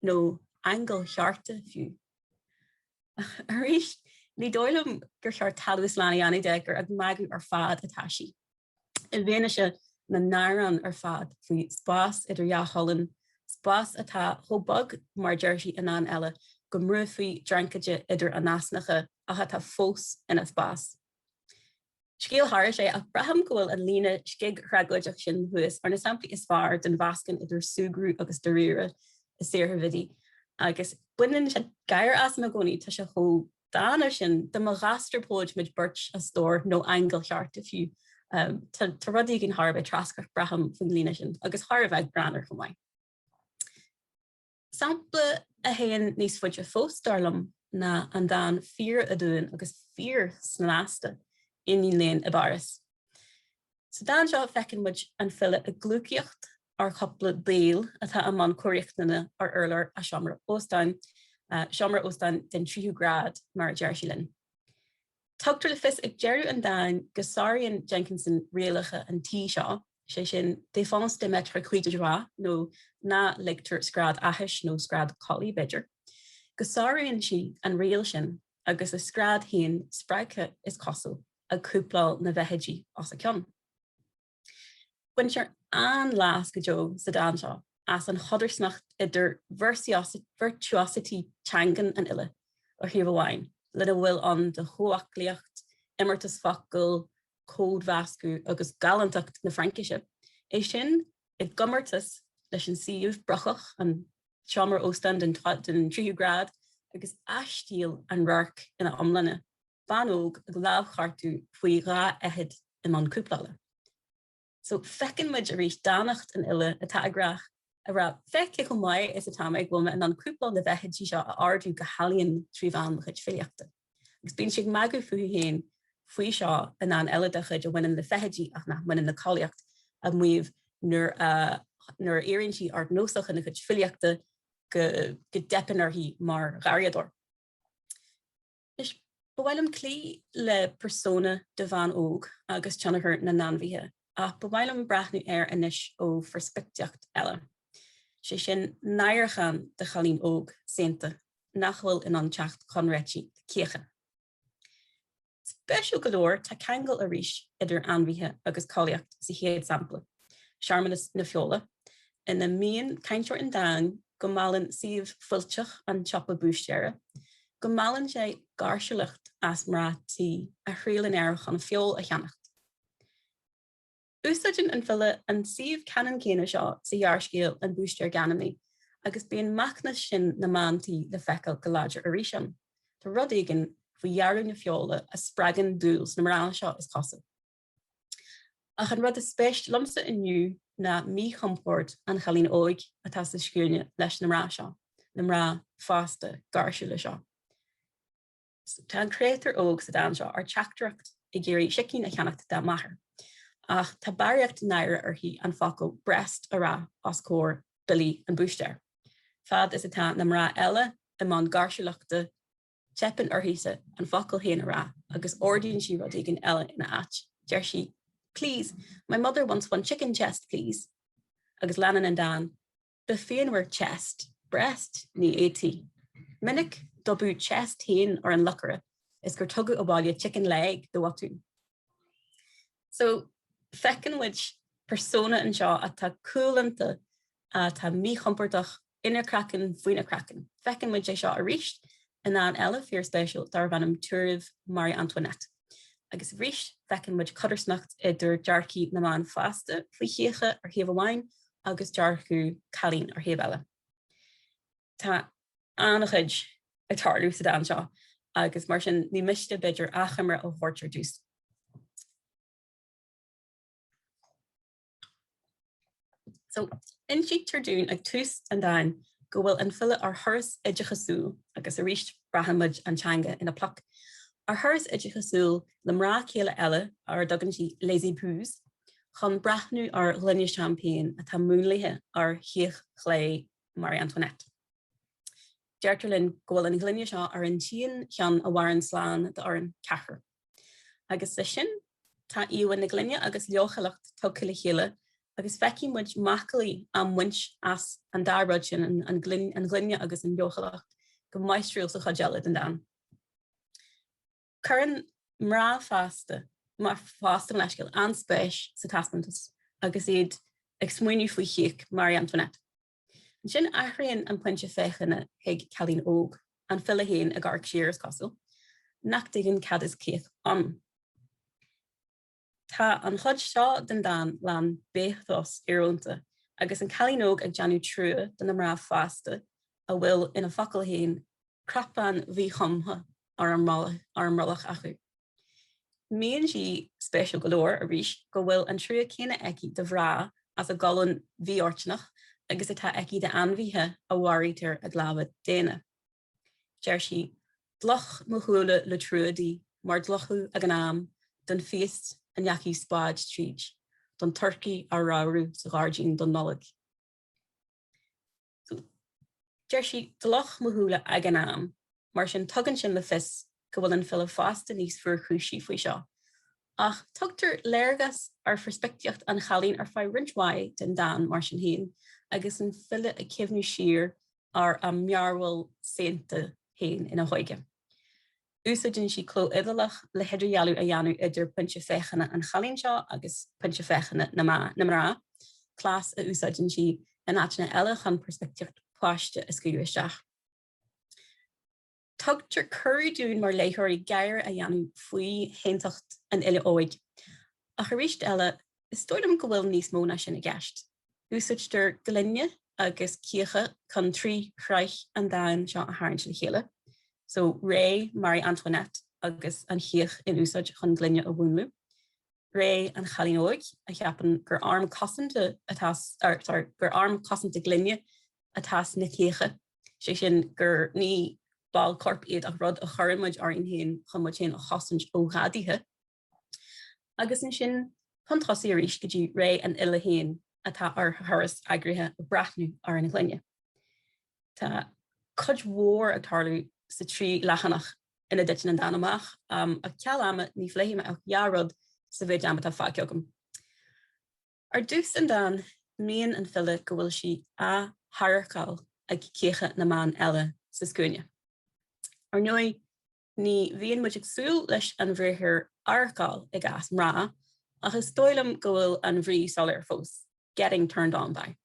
nó angel chearta fiú. Arís, ní dóilm gur cheart talús lána anna degur ag magu ar fad atá si. I bhéine se na náran ar fad faoi spás idir jahollan spás atá thobag mar deirsi in an Eile go mrú faoi drancaide idir an nasnacha a tá fós ina spás. Scéalthir sé ach braham go bhfuil an lína scig chraigaideach sin thuas ar na sampla is fearr den bhascan idir súgrú agus de riire is séir Bhiddy. Agus buineann sé gaiir as na gcónaí tá se cho dána sin de má gastropóid mid birch a stór nó angel chearta fiú. Tá rudí gin Harbh trascach braham fan lína sin agus Harbh ag branar go maiid. Sampla a héan níos fuide fós darlam na an Dan fíor a dúin agus fíor snáasta iní léon I baras. So Dan seo fecinn muid an fille a glúcaíocht ar coppla béal atá am an choiríochtana ar urlar a Seomra Óstáin den 3 grad mar deirsi linn. Tugtar le fis ag deirú an Dan Bhiddy Jenkinson réalacha an tí seo, sé sin défense de mettre chuide droit nó na lector scrad ahis nó scrad colí beidir. Gosáiríonn si an réal sin agus a scrad haon spreice is cosú a cúpla na bheithidí os a ceann. Buin sé an lás go Jo sa Dan seo as an chodarsnacht idir virtuosity teangan an Eile ó thiomh amháin, le bhfuil an de chomhaiclíocht, imirtas focail, cód vascu agus galantacht na Frankise. É sin I gomartas leis an siomh brochach an Seomra Óstáin den 3 grad agus astíal an rarc ina omlanne. Banóg ag lábhartú faoi rá ehid in an cúpla. So fecinn muid a rís dánacht an Eile atá agrach a ra feice go maiid is atá ag bhfuil an cúpla na bheithidí seo a ardú go halíonn tríomhán chuid Fireannachta. Agus bíonn si magu faoi héin faoi seo in an Eile de chuid a bhaineann na bheithidí ach na bhaineann na Collaíochta a muomh nuair éironn si ard nósach in na chuid Fireannachta go depanar hí mar ghariador. Is bhfuilm clí le persona de bhan óg agus teannachar na nanmhíthe ach bhfuilm brathnú inis ó forspicteacht eile. Sé sin nairchan de chalín óg sénta nachhfuil in an teacht conréití cécha. Speisiú golóir tá ceangal a rís idir anmhíthe agus Collaíochta sa chéad sampla. Searmanas na fiola ina mion cainteoir in Dan go maileann siomh fuilteach an chopa búisteara, go maileann sé Gaeilge as mrátí a chríolann airch an fiol a cheannacht. Úsáidin an fille an siomh canan céine seo sa dhearcéil an búistear ganamí, agus bíon macna sin na mántaí le feiceáil go láidir a ríisian. Tá rud éigean faoi dhearú na fiola a spragan dúils na mrán seo is cosú. Ach an rud a spéist lomsa inniu na mí chomport an chalín óig atá sa sciúne leis na mrá seo, na mrá fásta Gaeilge seo. Tá an créatar óg sa Dan seo ar teachtracht I géirí sicín a cheannachta dá maithair. Ach tá baireacht naire arthaí an focail brest a rá os cóir bilí an búistear. Fad is atá na mrá eile I man Gaeilgeachta tepan arthaísa an focail héana rá agus ordíonn si rud ag an eile ina áit. Deir si, please, my mother wants one chicken chest, please. Agus Léann and Dan, the féinhar chest, breast ní étí. Minic dobú chest hain ar an lucara is gur tugu ó bhaile chicken leg do watú. So fecin which persona an seo atá coolanta tá mí chompordach inar crackan faoine crackan. Fecin which é seo a ríist in an Eile fear special dar bhanam tuirh Marie Antoinette. Agus ríist fecin which cuttersnacht idir Géarchéim na man Fáilte flíchéige ar héamh amháin agus Dr Caitlín ar héamh Eile. Tá annachid ag tarlú sa dan seo agus mar sin ní miste beidir achamar ó bhórtar dús. So in siad tardún ag tús an dain go bhfuil an fille ar thuras idirchasúil agus a ríist brahamid an teanga ina plach. Ar thuras idirchasúil le mrá céile eile ar dogan si lazy poos, chun brathnú ar glunne champagne a tá múnlaithe ar thiach chlé Marie Antoinette. Deirtarlinn go bhfuil an glunne seo ar an tíon chean a bhharan sláán de ar an cethar. Agus lei sin tá íomhain na glunne agus leochalacht tucaile chéile agus fecin muid macalaí am muint as an dárad sin an glunne agus an leochalacht go maistriúil sa chadeile den dan. Curann mrá fásta mar fásta an leiscail an spéis sa tasmantas agus iad ag smuoinú faoi chiach Marie Antoinette. Sin aithríonn an pointe féchanna ag Caitlín óg an fila héin ag arc siar cosúil, nach dagan cad is céach an. Tá an chud seo den dan lean béithos iarúnta agus an Caitlín óg ag deanú trua den na mrá fásta a bhfuil ina focail héin crapán bhí chumtha ar an mrolach acu. Míonn si spéisial golóir a ríis go bhfuil an trua céine eici de bhrá as a galan bhí ortnach agus atá eici de anmhíthe a bhharítar a glábhad déine. Deir si dloch mo chuúla le truadaí mar dlochú ag an am don fiast an jaci spáid tríd, don turci a ráú sa gáirdín don nolag. Deir si dloch mo chuúla ag an am, mar sin tugann sin le fis go bhfuil an fila fásta níos fuair chúisí faoi seo. Ach tugtar léirgas ar perspectiocht an chalín ar fá rinthmhaid den dan mar sin héin, agus an file a cimhnú siar ar a mearhfuil sénta héin ina hoige. Úsáidin si cló idalach le heidirhealú a dheanú idir puinte féchanna an chalín seo agus puinte féchanna na mrá, clás a úsáidin si in áiteanna eile chun perspectiocht pláiste a scuú isteach. Tugtar curúún mar léthirí geir a dheanú faoi héintacht an Eile óig. A choríist eile is stoidm go bhfuil níos móna sin a gceist. Úsáidtar glunne agus cíocha chun trí chraich an dain seo a háann sin chéile. So ré Marie Antoinette agus an chiach in úsáid chun glunne a bhúnlú. Ré an Chalín óig a cheapan gur arm cosanta glunne atás na chécha. Sé sin gur ní bal corp iad a rud a chorimid ar in héin chumid sin a chosint ó ghadaithe. Agus in sin pantrasí ríis go dtí ré an Eile héin atá ar thuras agrithe a brathnú ar an glunne. Tá cud mhór a tarlú sa trí lechanach ina ditin an danamach a cealama ní phléime ach jarrod sa bhéid am tá fáceogam. Ar dús an dan, míon an fille go bhfuil si a tharcail ag cécha na man eile sa scuine. Ar nuaigh ní bhíon muid ag súil leis an bhríthir arcail ag as mrá, ach is stoilm go bhfuil an bhrí solar fós, getting turned on by.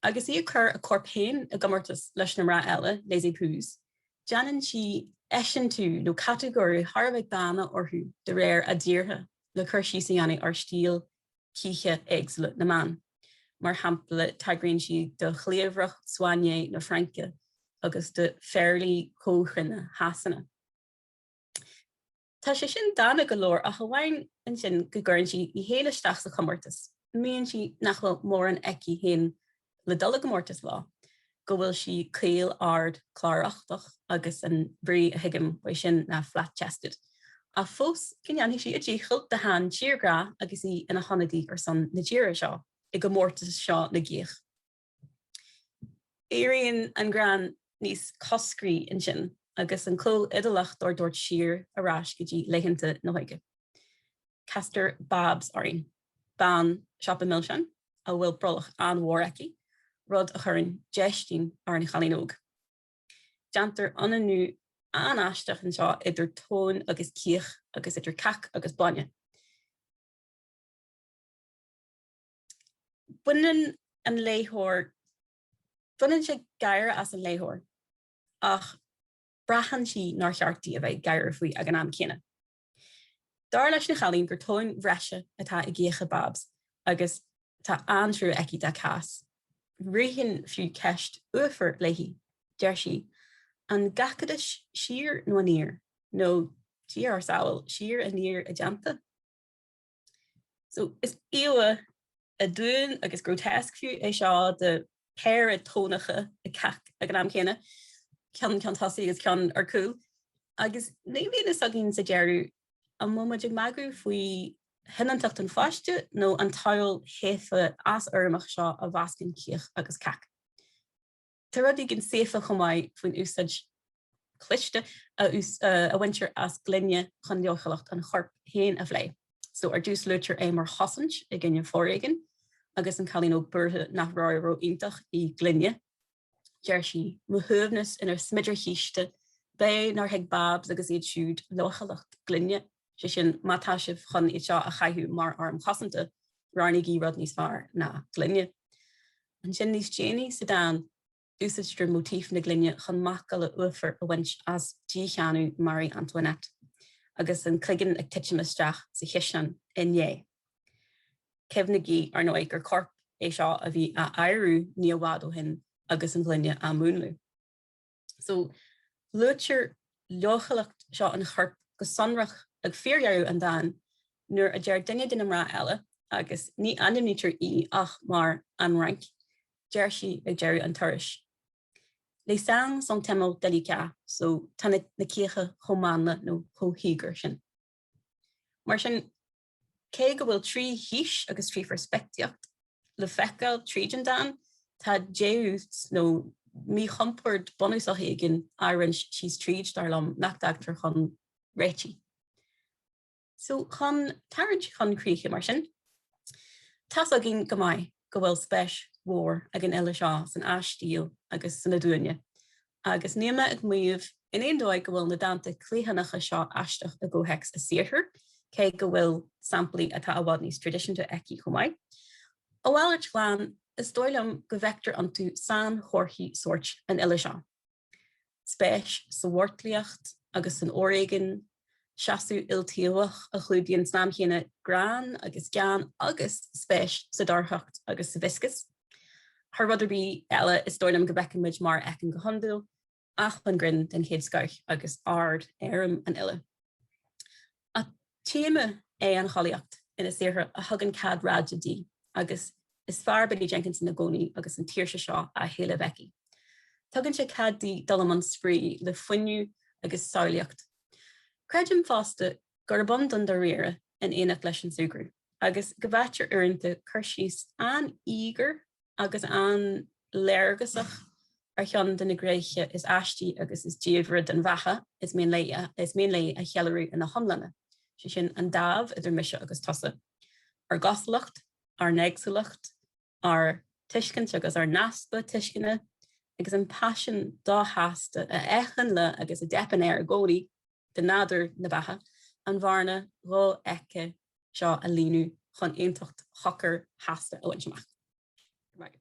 Agus í chur a corp héin a gomartas leis na mrá eile, lazy poos, Janan si eisian tú nó categóri Harbh dána orthú de réir a ddíortha le chuir sí anna ar stíl cíche éagsúla na man. Mar hampla tagrann si do chléomhrach Swaine na Franke agus de fairlí cóchrinne hasanna. Tá sé sin dána golóir a bhhain an sin go gcuireann si I héile isteach sa chomórtas. Míonn si nach bhfuil mór an eici héin le dul gomórtas lá. Go bhfuil si céal ard chláireachtach agus an brí a hiigim bhui sin na flat-chested. A fós cinneann si a ddíchail de han tíorgra agus í ina honadaí ar san na ddíire seo, I go mórtas seo na gcéach. Éiríonn an gran níos coscrí in sin, agus an cló idalach dúirt siar arás go dtí leitheanta na hoige. Castar babs arin, ban siop a milsean, a bhfuil brolach an mhór eici, rud a churann deistín ar na chalíóg. Deantar anna nu anáisteach an seo idir tón agus cíoch agus idir cac agus banne. Buineann an léithóir, buineann sé gair as an léithóir, ach brahan si nar chearttaí a bheith gair faoi ag an am céine. Dar leis na chalín gur tóin bhreise atá i ggéocha babs, agus tá antrú eici de cas. Rihin fiú ceist uafar leihí, deir si, an gacadis siar nó níor, nó tí ar saoil siar a níor a deanta. So is íoa a dúin agus grotesque fiú é seo de péir a tónacha a cac ag an am céine, cean tosaí agus cean ar cúil, agus néblíon is agin sa dearú an muidig magú faoi hinantacht an fáiste nó an tail héfa as ormach seo a bhascin cíoch agus cac. Tá rud gin séfa chomáid faoin úsáid cliste a winter as glunne chun Laochaileacht an chorp héin a bhlé. So ar dús luútear é mar hosint i gginne fóréigen, agus an chalín ó burthe nach ráiró ítach i glunne. Deir si muthúbnas inar smidir híiste, bé nar heag babs agus iad siúd Laochaileacht glunne, sé sin mátáisih chun iad seo a chaithú mar arm chosanta, ránig í rud níos fearr na glunne. An sin níos déanaí sa dáin, úsaidir motíf na glunne chun macail a uafar a bhaint as dícheanú Marie Antoinette, agus an cligan ag tiitiimisteach sa chiisnan inné. Cefnagí ar nóid gur corp é seo a bhí a airú ní bhád ó hin agus an glunne a múnlú. So, luútear Laochaileacht seo an chorp go sonrach ag fíorhearú an dáin nuair a deir duine den am rá eile agus ní animnítar í ach mar an rank, deir si ag deirú an tuiris. Léann son temó delicá, so tanna na cíocha chomána nó chóthígur sin. Mar sin, cé go bhfuil trí híis agus trí perspectiocht, le feicáil tríd an dáin, tá déús nó mí chompord bonús a héigin áirins síos tríd darlam nach dagtar chun réití. So chun tarint chun críocha mar sin. Tás a gin go maiid go bhfuil spéis mhór ag an Eile seo san aistíl agus san na dúine. Agus níama ag muomh in éon dóid go bhfuil na ndánta cluicheannacha seo aisteach a ggótheics a siarthar, cé go bhfuil samplaí atá a bhád níos tradiisiúnta eici chomáid. Ó bhhailirt gláán is dóilm go bhectar an tú san chórthaí sort an Eile seo. Spéis sa bhórtlaíocht agus san óréigen, seaú iltíomhach a chlúdaíonn snámchéine grán agus gean agus spéis sa darthacht agus sa bhiscas. Har ruderbí Eile is dóilm go bhecimid mar ecin go handúil, ach an grin den chéad scoich agus ard éirim an Eile. A téime é an Collaíocht ina saothar a thugann cad ráidí agus is fearr Biddy Jenkinson na gcónaí agus an tíirse seo a chéile bheici. Tugann sé caddaí dul an sprí le fuinniú agus sáilíocht. Creidim fásta gur bon don do riire in éanaach leis an sugrú, agus go bhaitir uaireanta chuirsís an ígur agus an léirgasach ar cheann den na gréiche is aistí agus is díomhre den bhecha is mén lei a chealarú in na homlanna, sé sin an dámh idir mise agus tosa. Ar Ghaeilge, ar Gnéasúlacht, ar tuiscint agus ar naspa tuiscinne, agus an passion dá háasta a echan le agus a depan ar a ggóí de nádúir na bhecha, an bharna rá eice seo a líonú chun aontocht chochar háasta a bhaintseach. Right.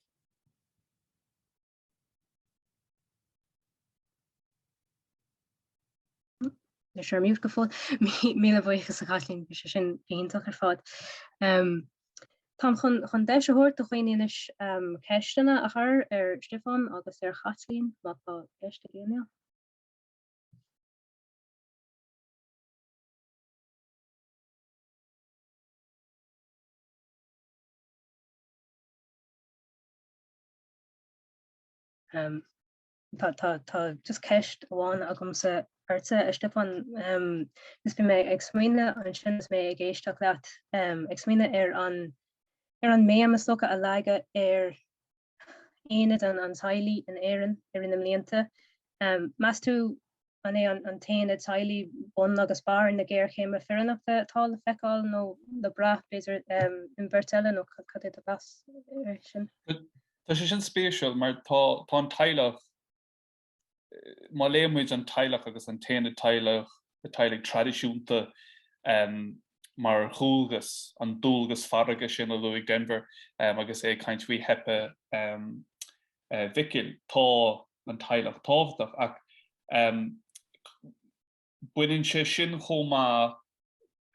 Sure miúh go fád míle bhuichas a Caitlín sin aontoch ar fád. Tá chun de thuirt do chuoineis ceistena a chur ar Stiofán agus ar Caitlín má tá ceiste géine. Tá just ceist amháin agam sa Beirt Stiofán is be mé ag smaoine an sin is mé ag géisteach leat ag smaoine ar an Meitheamh stocha a leige ar aonad an tailí in éireann ar in mlíonta. Meas tú an é an taine tailí bun agus bar na Géarchéim a Fireannachta tá le feiceáil nó le brath béidir in Beirt Eile nó cad é a bas sin. Tá sé sin spéisiúil mar tá an teilech má lémuid an teilech agus an téanna teilech tradiisiúnta mar chúlgus an dúlgus farraige sin a Louis Denver agus é kaint bhí hepe vicil tá an teilech tábhachtach ach buinn sé sin chomá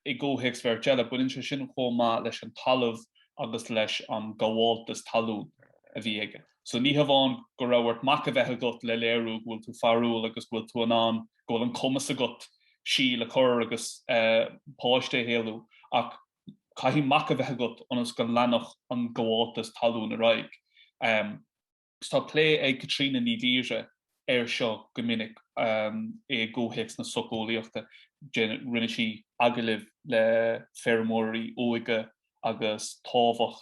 I ggóhéics ver geile buinn sé sin chomá leis an talamh agus leis an gabháltas talún a bhí aige. So ní hamháin go raibhart mac a bheithe got le léirú bhfuil tú farúil agus bhfuil tú an ggóil an cumas a got sí le chur agus páiste héalú ach caihí mac a bheithe got anas go lenach an gabháltas talún a raig. Tá lé ag Caitrín Nic Íomhair seo go minic é ggóhéics na Collaíochta rinne sí agalibh le fearmóirí óige agus tábhacht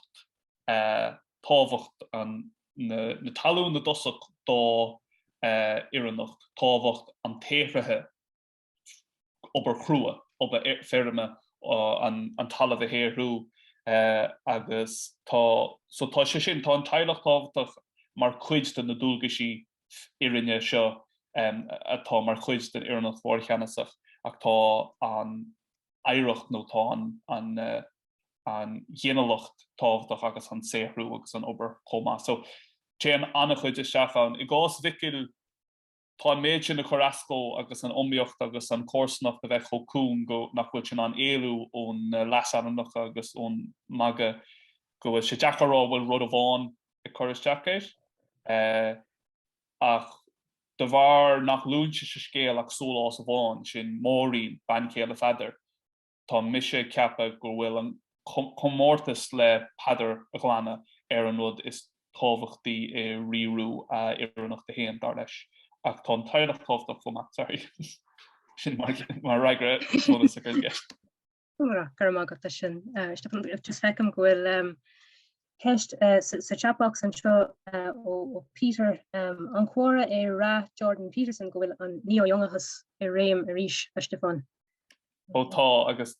an na talún na dosach dá Fireannachta tábhacht an téithrethe obair chrua obair feirme an talamh a héirú agus tá sé sin tá an teilech tábhachtach mar chuid den na dúlgaisí irinne seo atá mar chuid den Fireannachta mhórcheannasach ach tá an éireacht nó tá an dhéanalacht tábhachtach agus an séhrú agus an obair chomá. So té an annach chuid is seafán. I gás vicil tá méid sin na chorascó agus an omíocht agus an córsnach a bheith chocún go nachfuil sin an éalú ón leasanacha agus ón maga go bhfuil sé deachrá bhfuil rud a bháin I choras deacéis. Ach de bhar nach lúnse se scéal ach sólás a bháin sin muirín bancéal a feidir. Tá mise ceapa go bhfuil an chomórtas le peidir a glána an rud is tábhachtaí I riú a Fireannachta héan dar leis. Ach tá an teilech tábhachtach chomá, sorry. Sin mar raigre mód sa Gaeilge. Gur mágad sin Stiofán just fecum go bhfuil Heist sa chatbox an seo ó Peter an chóra é rá Jordan Peterson go bhfuil an níomhairthas I réim a ríis a Stiofán. Ó tá agus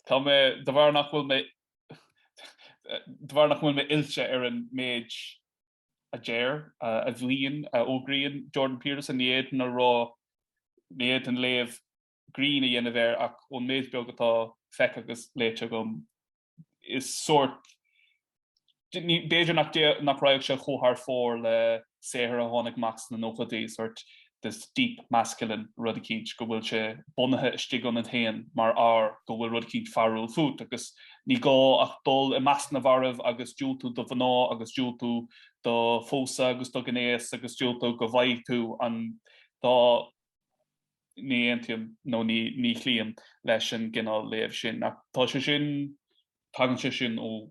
tá mé de bhar nach bhfuil mé ilse an méid a déir a bhliain ógrian Jordan Peterson níiad na rá níiad an léamh green a dhéanamh ach ón méid beag atá feic agus léite gom is sort Beidir nach raibh se chóthar fór le séhar a tháinig max na nóchadaí sort this deep masculine rud cínt go bhfuil sé bunathe istí an tain mar go bhfuil rud cínt farúil fút agus ní gá ach dul I meas na bharmh agus dúil tú do bhaná agus dúil tú do fósa agus do gnéas agus dúil tú go bhaid tú an dá ní aontaim nó ní chlíon leis an gcinál léamh sin ach tá sé sin tagan sé sin ó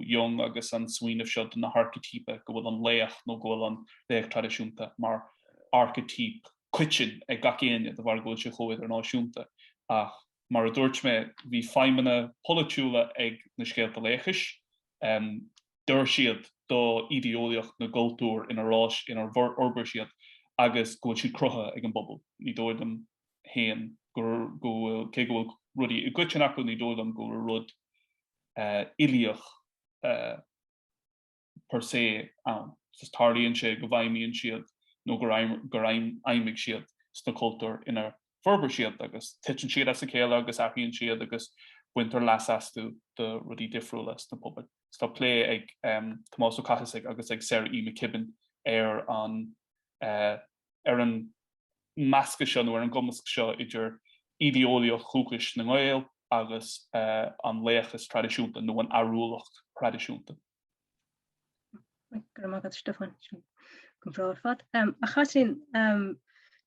young agus an swinmh seo na archetípe go bhfuil an léach nó go bhfuil an léach tradiisiúnta mar archetíp cuitin ag gacéine de bhar goil sé choid ar náisiúnta ach mar a dúirt mé bhí feimimena polúla ag na scéalta léachais dúir siad do idiolaíocht na gultúr ina rás inar orbair siad agus go siad crutha ag an bobbal ní dóid am héan go cé go bhfuil rudí I cuitin acu ní dóid am go rud ilíoch per se an. Sus tarlíonn sé go bhaimíonn siad nó go raibh aimimigh siad sta cultúr inar forbar siad agus titan siad as a céile agus aithíonn siad agus winter lasasú de rudí difriúla na pobl. Tá lé ag Tomás Ó Cathasaigh agus ag Sarah E. McKibben ar an measca seo nó ar an gomasc seo idir idiolaíoch chúchais na Gaeilge agus an léachas tradiisiúnta nó an arúlacht tradiisiúnta. Gur mágad Stiofán go bhráir fad. A chasin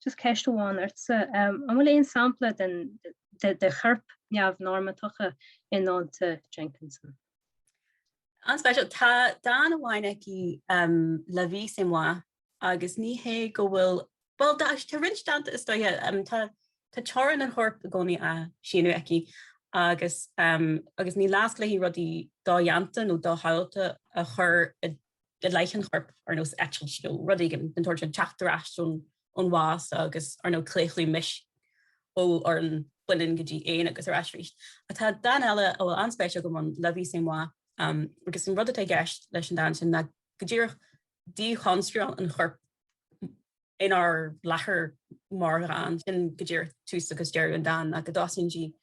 just ceistúháin artsa an bhfuil éon sampla den de chirp neamh normatacha in ndánta Jenkinson. An special tá DÁNA bhaineci le Meitheamh agus ní hé go bhfuil well tá rinch ndánta is dóthe tá tearan an chorp gcónaí a sinú aici agus ní lás le hí rudí dáheanta nó dá hailta a chur de leichan chorp ar nó etil nó rudí den tuairte teachtarráún an bhás agus ar nó cléchlú mis ó ar an buinn gotí éon agus ar asríist. A tá Dan eile ó anspéisiú go man le Meitheamh agus an rud a gceist leis an dan sin na go dtír dí chanstral an chorp in our leathair mar an sin go dtír tús agus deir an dan a go dásin si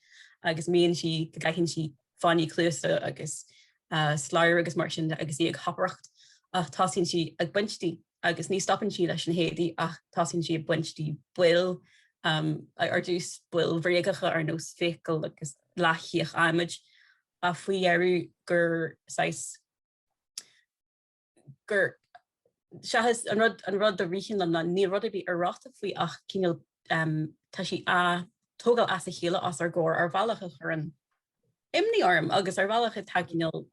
agus míon si go gaiithinn si fanní clústa agus sláir agus mar sin agus í ag hapracht ach tásin si ag buintí agus ní stopan si leis an héadí ach tásin si buintí buil ar dús buil bhréagacha ar nós fécail agus leithíoch aimiid a faoi dhearú gur Seachas an rud a richen am na ní rud a bhí arráta faoi ach cinál tá si tógal as a chéile as ar ggóir ar bhealacha chu an imní orm agus ar bhealacha tá cinál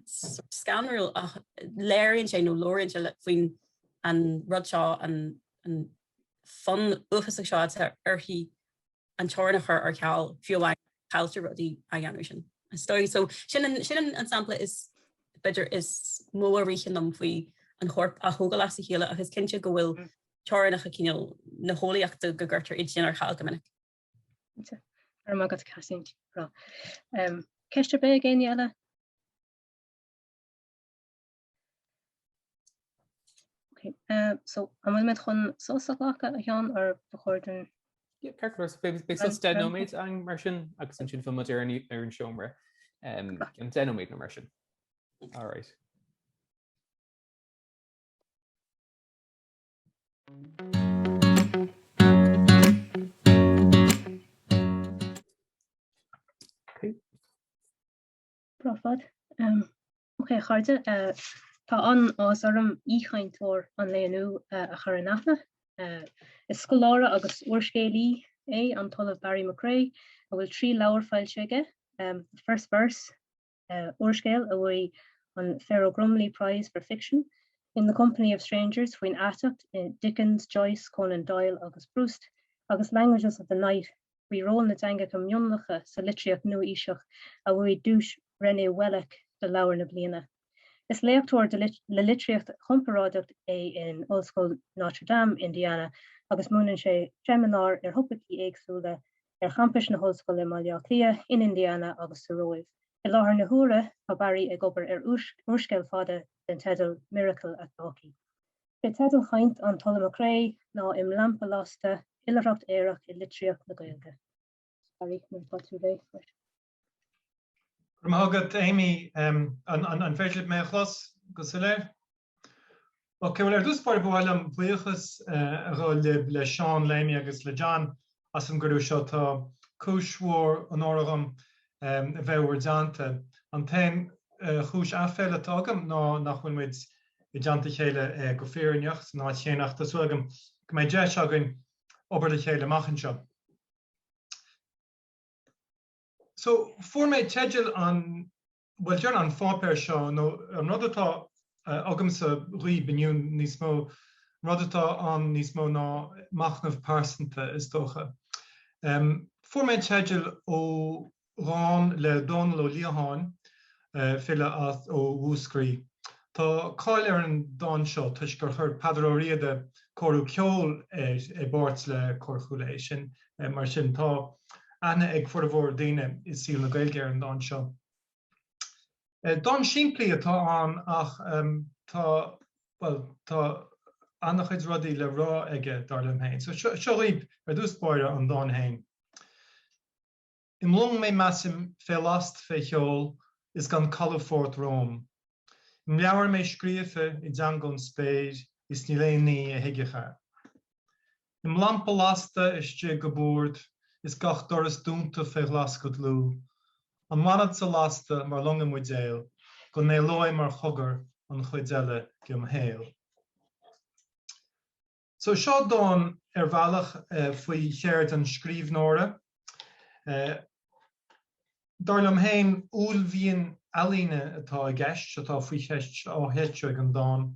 scanúil ach léironn sé nó lóironn se le faoin an rud seo an fan ufas seo arhí an teirnachar ar ceall fiúhain chailte rudí a dhéanú sin. Stoi so sin an sampla is beidir is mó a richen am faoi an chorp a thógal as a chéile agus cinnte go bhfuil teirnacha cinál na hólaíochta go gurtar iad sin ar chail go minic. Ar má go casint rá. Ceiste be géine eile? Okay, so am bhfuil mit chun sósaachcha a cheann ar bechóirden? Carcros be denomid an mar sin agus an sin film ar an seomra an denomid na mar sin. All right. Okay. Profad. Okay, chairde tá an ás orm íchaintóir an Léann a Fireannachta. Is scolára agus uorscéalaí an talamh Barry McRae a bhfuil 3 leabhar fáilte aige. The first verse, uorscéal a bhfuil an Pharaoh Grumley Prize for Fiction in the Company of Strangers between Attacht, Dickens, Joyce, Conan Doyle agus Proust, agus Languages of the Night, rerollen na danga communlacha sa litriach nu isteach a bhui dúis René Welleck de leabhar na bliana. Is léachtóir le litriacht chomparáideacht in Ollscoil Notre Dame, Indiana, agus múnann sé Seimineár ar thupaí éagsúla ar campus na Ollscoil Mhá Nuad in Indiana agus sa Roimh. I láthair na huaire a Barry ag obair ar uorscéil fada den tedal Miracle at Dalkey. Be tedal chaint an talamh McRae ná im lampa lásta ilreacht éireach I litriach na Gaeilge. Barry, mún tú bheith. Magad Amy an féidir mé chlas go leir. Ok, well dúspáir bhil am bhuichas le Seán Léimi agus le John as an gurú seo tá cúismhór an óragam a bheithhar ndánta. An tain chúis aféile tágam ná nach bhfuil muid I ndánta chéile go Fireannachta ná Seimineár suagam go méid deis againn obair le chéile machchan seo. So for me tedal an well John an fápéir seo nó an rudatá agam sa rí biniún níos mó rudatá an níos mó ná machnamh pásanta is dócha. For me tedal ó rán le Donal ó Léann file as ó Wúscrí. Tá cáil ar an dán seo tuis gur chuir padróíide chorú ceol Beirt le chorchúla sin mar sin tá Anna ag fur bhór daine is síl na Gaeilge ar an dán seo. Dán siimplí atá an ach tá annach chuid rudaí le rá aige dar lem hain. So seo riamh ar dúspáire an dán hain. I mlung mé measim fé last fé cheol is gan Calafort Rome. I mleabhar mé scríofa I djangon spéid is ní léanaí a hiigecha. I mlampa lasta iste go bord is gach doras dúnta fé lascod lú. An manad sa lasta mar longa muidéil, go né lói mar chogar an chuidéile gim héil. So seo dán ar bhealach faoi chéirt an scríbhnóra. Darlam hain úlbhíon alíne atá I gceist atá faoi cheist á héitseoig an dán.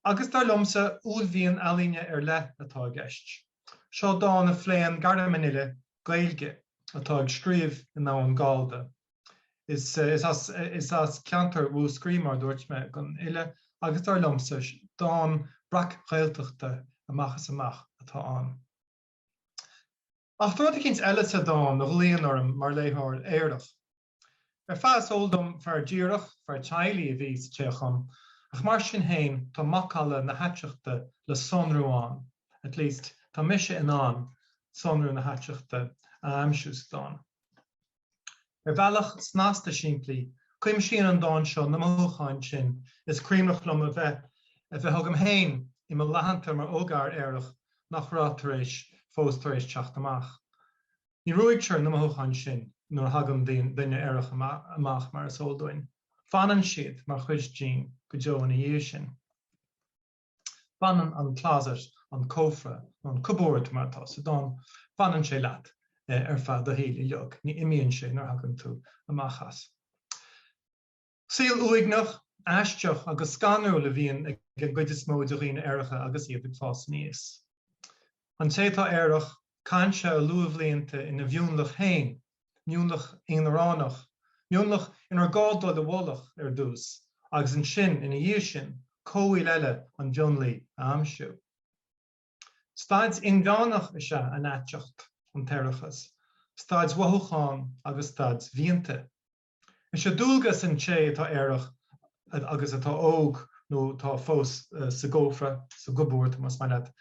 Agus darlamsa úlbhíon alíne ar le atá gceist. Seo dán a phléan gardamanile Gaeilge atá ag scríomh in ná an gáilge. Is as ceantar bhú scrímar dúirt me gan Eile agus darlamsa dán brac Ghailteachta amachchas amach atá an. Ach dúirt cinns eile sa dán na Léann orm mar léthar éireach. Ar fás óldum fear díreach fear teilí a bhí téacham Ach mar sin hain tá macala na hatseachta le sonrúán, at least tá mise in an sonrú na hatseachta a amsús dán. Bhealach snásta siimplí, cuim sin an dán seo na mócháin sin is críomach lom a bheith thugam hain I mo lehananta mar ógar éireach nach rá tar éis fós tar éis teacht amach. Ní ruigtear na mócháin sin nuair hagam duine éireach amach mar is óldóin. Fanan siad mar chuid Jean go deo na dhé sin. Fanan an closet, an cófra, an cupboard mar tá sa dán, fanan sé leat fad a híl I leog, ní imíonn sé nar hagam tú amachas. Síl uignach, aisteach agus scanú le bhíon ag goid is mó do riine éirecha agus iad ag fás níos. An tétá éireach cainse a luamhlíonnta ina bhiúnlach hain, miúnlach éonránach, miúnlach inar gádóid a bhlach dús, agus an sin ina dhé sin, cóhfuil eile an bhionlaí a amsú. Staids indánach is se an áiteacht an teirechas, staids wathúcháin agus staids bhíonta. Is sé dúlgas an sé atá éireach agus atá óg nó tá fós sa gófra, sa gubúirt mas mai leat.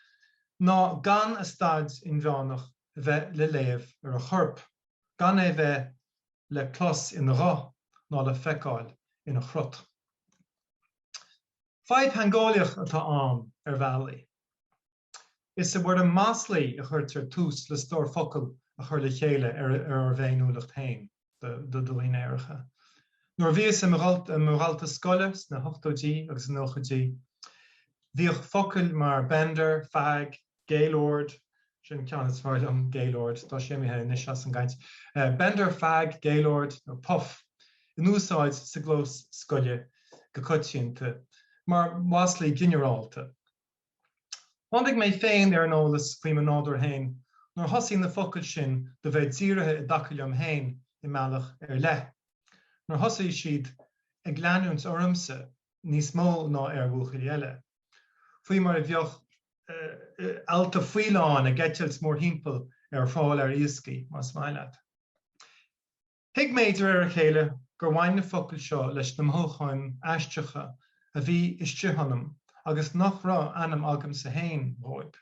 Ná gan a staids indánach bheith le léamh ar a chorp, gan é bheith le clos in rá ná le feicáil in a chrot. Fáid hangóileach atá an ar bhealaí. Is sa bhfuir an máslaí a chuirtar tús le stór focail a chur le chéile ar bhéinúlacht hain do dúin éiricha. Nuair bhíos morálta scoile na 8 agus na 9, bhíoh focail mar bender, feag, gaylord, sin ceannas bhar am gaylord, tá sé mithe níos as an gcaint. Bender, feag, gaylord, nó puff, in úsáid sa glós scoile go coitianta, mar máslaí ginearálta. Tháinig mé féin ar an ólas faoim an nádúir hain, nuair thosaí na focail sin do bheith dírithe I dacailm hain I meallach ar le. Nuair thosaí siad ag leanúint ormsa níos mó ná ar bhuachail eile. Faoi mar a bheoh alta fuileáin a gceitilt mór himpeall ar fáil ar iascaí mas mai leat. Thig méidir ar a chéile gur bhain na focail seo leis na mócháin aisteacha a bhí isteachhanam agus nach rá anam agam sa hain bhóib.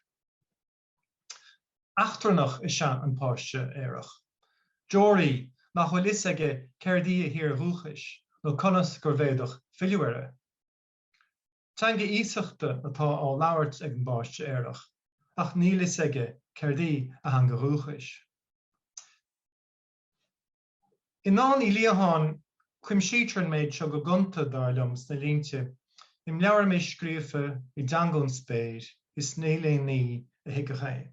Achtarnach is se an páiste éireach. Dóirí nach bhfuil is aige céirdí a hir rúchais nó conas gur bhéadach fiúire. Teanga íseachta atá á labhairt ag an páiste éireach, ach níl is aige céirdí a hanga rúchais. In an I Líotáin chuim siar an méid seo go gunta darlums na línte, Im leabhar mé scríofa I dangal an spéir is snéalaon ní a hiigechéim.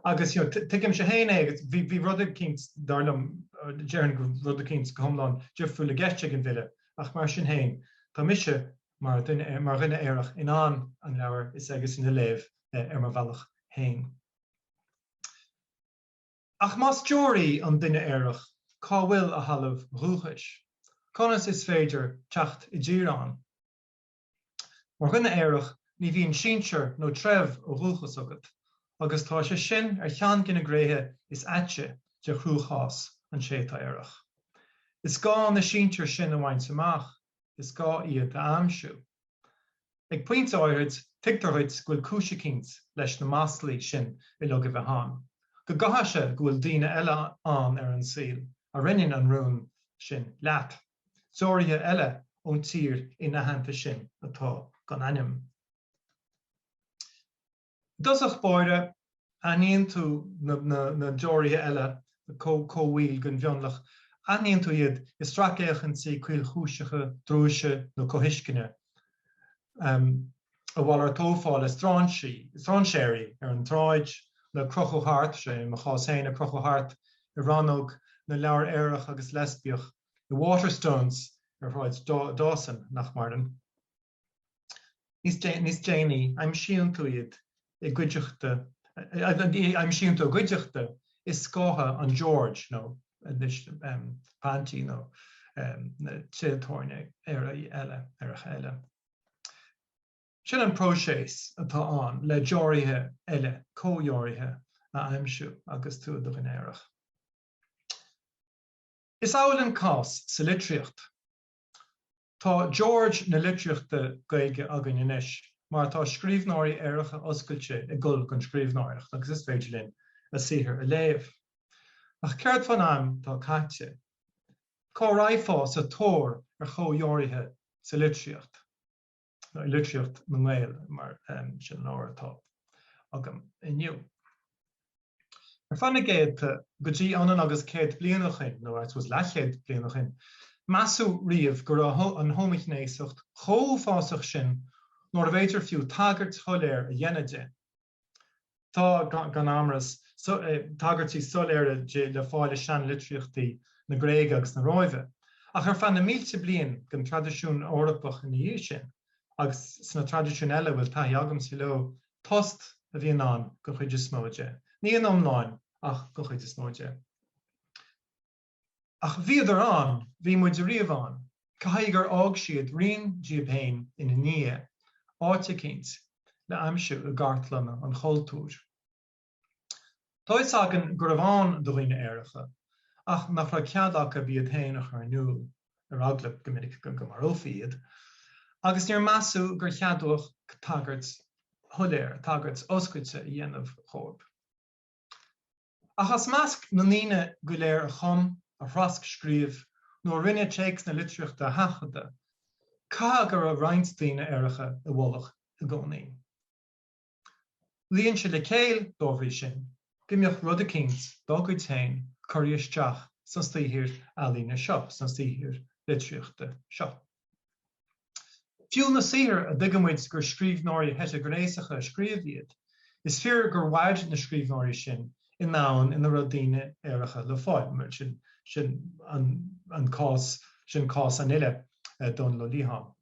Agus tuigim sé héin agus bhí rud a cinint darlam dearan rud a cinint go thomláin dearfú le gceiste an bhile ach mar sin hain, tá mise mar rinne éireach in an leabhar is agus ina léamh ar mar bhealach hain. Ach más teoirí an duine éireach cá bhfuil a halamh rúchais. Conas is féidir teacht I ddíreán. Mar rinne éireach ní bhíonn síonsear nó treibh ó rúchas agat, agus tá sé sin ar cheann gine gréthe is aitse de chrúchás an séta éireach. Is gá na síonsear sin a bhaint amach, is gá iad a amsú. Ag puint áirid tictarhuid gúil cúise cinint leis na máslaí sin I log a bheith an. Go gathaise gúil daoine eile an ar an síl, a rinneann an rún sin leat. Teoirithe eile ón tír I natheanta sin atá gan ainm. Dosach báire aíonn tú na teoirithe eile cóhhuiil gon bheonlach, aíonn tú iad is stracéachan sí cuil chúiseacha, drúise nó cohiscinne. A bhfuil ar tófáil is stránséirí ar an tráid le crochú hart sé mar chásain a crochú hart I ranóg na leabhar éireach agus lesbíoch I Waterstones ar bhráid Dawson nach mardan. Níos déanaí aim síún tú iad I gcuideachta, aim síún tú gcuideachta is scátha an George nó Panty nó na tíotóirne ar eile ar a chéile. Sin an próséis atá an le deoirithe eile cóheoirithe a aimsú agus tú do an éireach. Is áil an cás sa litríocht. Tá George na litríochta Gaeilge agan inis, mar tá scríbhneoirí éireacha oscailte i gColl gon scríbhneoireacht agus is féidir linn a saothar a léamh. Ach ceart fan am tá caite. Cá raifá sa tóir ar chomheoirithe sa litríocht. Litríocht na Gaeilge mar sin leabhar atá agam inniu. Ar fanna géadta go dtí ann agus 100 bliana chuin, nó it was le 100 bliana chuin, Masú riamh gur an thoimignéasacht chomhfásach sin nóair a bhéidir fiú tagart tholéir a dhéanaide. Tá gan amras tagartí soléire le fáile sean litríochtaí na Gréige agus na Róimhe. Ach ar fanna mílte blian gan tradiisiún Eorpach in dhiaidh sin, agus sna tradiisiún eile bhfuil taithí agam sa leo tost a bhíon an go chuid is móide. Ní an omláin ach go chuid is móide. Ach bhíidir an, bhí muid riamh an, caiigh gur ág siad rion díobh hain ina ní áite cinnt le aimsiú a gartlanna an choultúr. Tá is agan gur bhán do dhaoine éireacha, ach nach ra ceadacha bhíad hainach ar nua ar aglaib go minic go mar ófiad, agus níor masú gur cheadúach tagart tholéir, tagart oscailte a dhéanamh chomh. Ach as measc na níine go léir a chum a frasc scríomh nó rinne téacs na litríochta hachada, cá gur a reinsteine éireacha a bhlach a gcónaí. Líonn se le céil dómhrí sin, gimbeoch rud a cinnt dá go tain chuir isteach san stíothar ealaíne seo, san stíothar litríochta seo. Fiú na saothar a dtuigemuid gur scríbhneoirí heite gréasacha a scríomhiad, is fear gur bhaid na scríbhneoirí sin in nán ina rudíine éireacha le fáil, mar sin an cás an Eile don le lítham.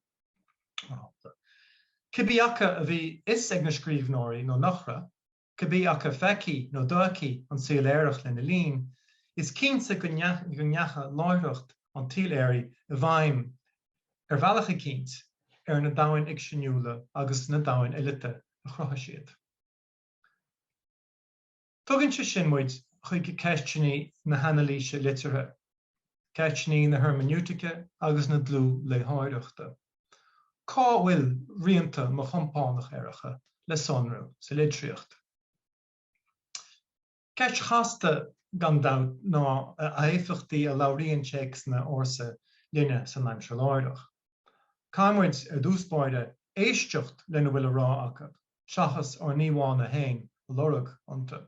Cibí acha a bhí is ag na scríbhneoirí nó nachra, cibí acha feici nó dóici an saoil éireach lena líon, is cinnte go ngeacha láithreacht an tíléirí a bhaim ar bhealacha cinnt ar na damhain igsiniúla agus na damhain uilite a chrutha siad. Tugann sé sin muid chuig ceistení na hanalíse litirthe, ceistení na hermeneutice agus na dlú le háireachta. Cá bhfuil rianta mo chompánach éireacha le sonrú sa litríocht. Ceist chasta gan dát ná a éifechtaí a labhraíonn téacs na orsa linne san aimsir láireach. Cáimmuid ar dúspáide éisteacht lena bhfuil a rá acha, seachas ar níomháin a hain a lorug antub.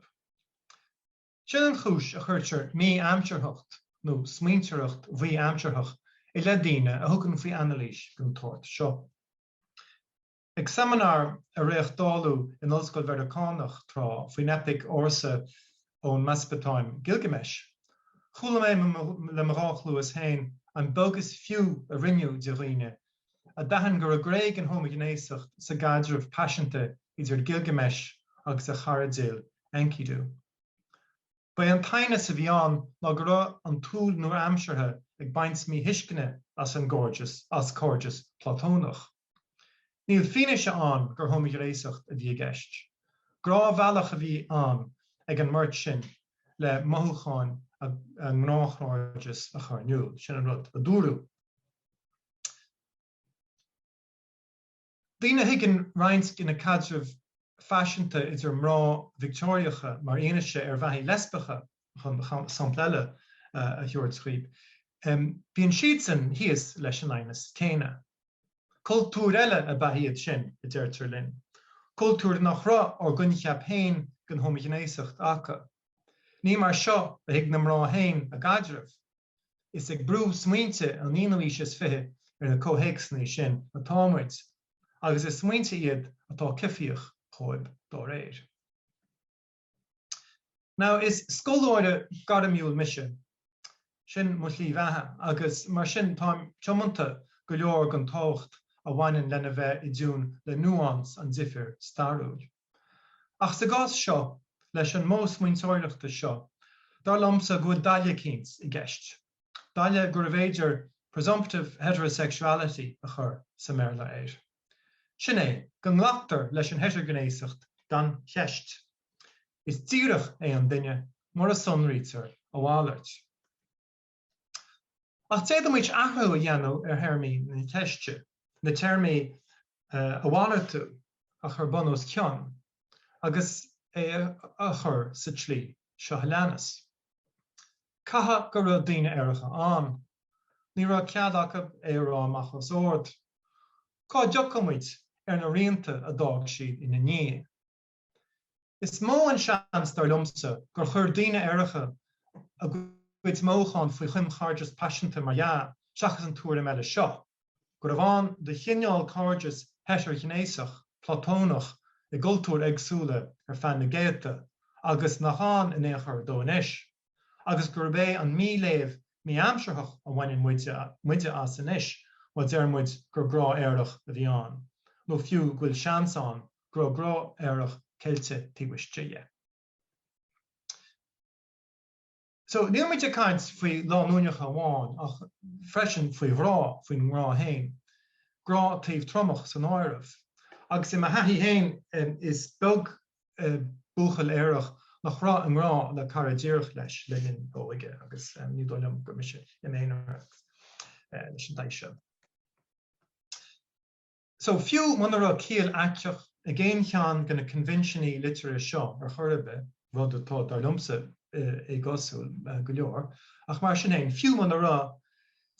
Sin an chúis a chuirtear mí aimsearthacht nó smaointeoireacht bhí aimsearthacht i le daoine a thugann faoi analís gon tabhairt seo. Ag seimineár a réachtáladh in Ollscoil Mhá trá faoin epic orsa ón Mesopotáim Gilgamesh, chúla mé le marách luas hain an bogus fiú a rinneú de dhaoine, a dahan gur a gréig an homogénéasacht sa gaidireamh passionta idir Gilgamesh agus a charadéil Enkidu. Ba an taine sa bhí an ná go raibh an túl nó aimseartha ag baint mí hiiscine as córdas Platónach. Níl fine se an gur homogénéasacht a bhí gceist. Grá bhealach a bhí an ag an mirt sin le mothúcháin a ngnáthráideas a charniúil, sin an rud a dúrú. Dína higann roinnt ina caidreamh fashionta idir mrá Victoriacha mar aanaise ar bheithí lesbacha chun sampla eile a thuairt scríb. Bhíonn siad san thíos leis an aonas céine. Cultúr eile a bheithiad sin i dtéirtear linn. Cultúr nach rath ar guncheap hain gan homogénéasacht acha. Ní mar seo a hiag na mrá hain a gaidireamh. Is ag brú smaointe an íonalís is fiche ar na cóhéacsnaí sin a támuid, agus is smaointe iad atá cifiíoch chomh dá réir. Now is scoláide garamúil mise, sin mu lí bheatha, agus mar sin táim teomanta go leor an tácht a bhaineann lena bheith i dún le nuans an difir starúil. Ach sa gás seo, leis an mós muinteoireachta seo, dar lomsa go daile cinnt i gceist. Daile gur bhéidir presumptive heterosexuality a chur sa méarla éir. Sin é, go nglachtar leis an heterognéasacht gan cheist. Is díreach é an duine mar a sonrítar a bháilairt. Ach té muid ahrú a dhéanú hermí na teiste, na termí a bhhaile tú a chur bonós ceann, agus é a chur sa tlí seo leannas. Caithe go raibh daoine airicha an, ní raibh ceadacha é rá amachchas ord. Cá deochamuid na rianta a dág siad ina ní. Is mó an seans dar lumsa gur chur daoine airicha a gcuid móchan faoi chuim cháirdeas passionanta mar ja, seachas an túir meile seo. Gur bhán de chineál cáirdeas heisir gnéasach, platónach, I gultúir agsúla fan na Gaeilge, agus nach an in éachar dóis. Agus gur bé an míléamh mí amsearthach a bhain muide as san isis, wa dearmuid gur grá éireach a bhí an. No fiú gúil seansán gur grá éireach ceilte tíhaiste. So níl muid a caint faoi lámúneach amháin ach freisin faoi rá faoin rá hain. Grá taobh tromach san áireamh. Agus I haithí hain is beg búchail éireach nach rá an rá le caradíoch leis le linn óige agus ní dóilm go mise I méanaar leis an daise. So fiú man ra cíal aiteach a géim chean gan na conventioní literáire seo ar chorbe rud atá dar lumsa I gosúil go leor, ach mar sin éin fiú man ra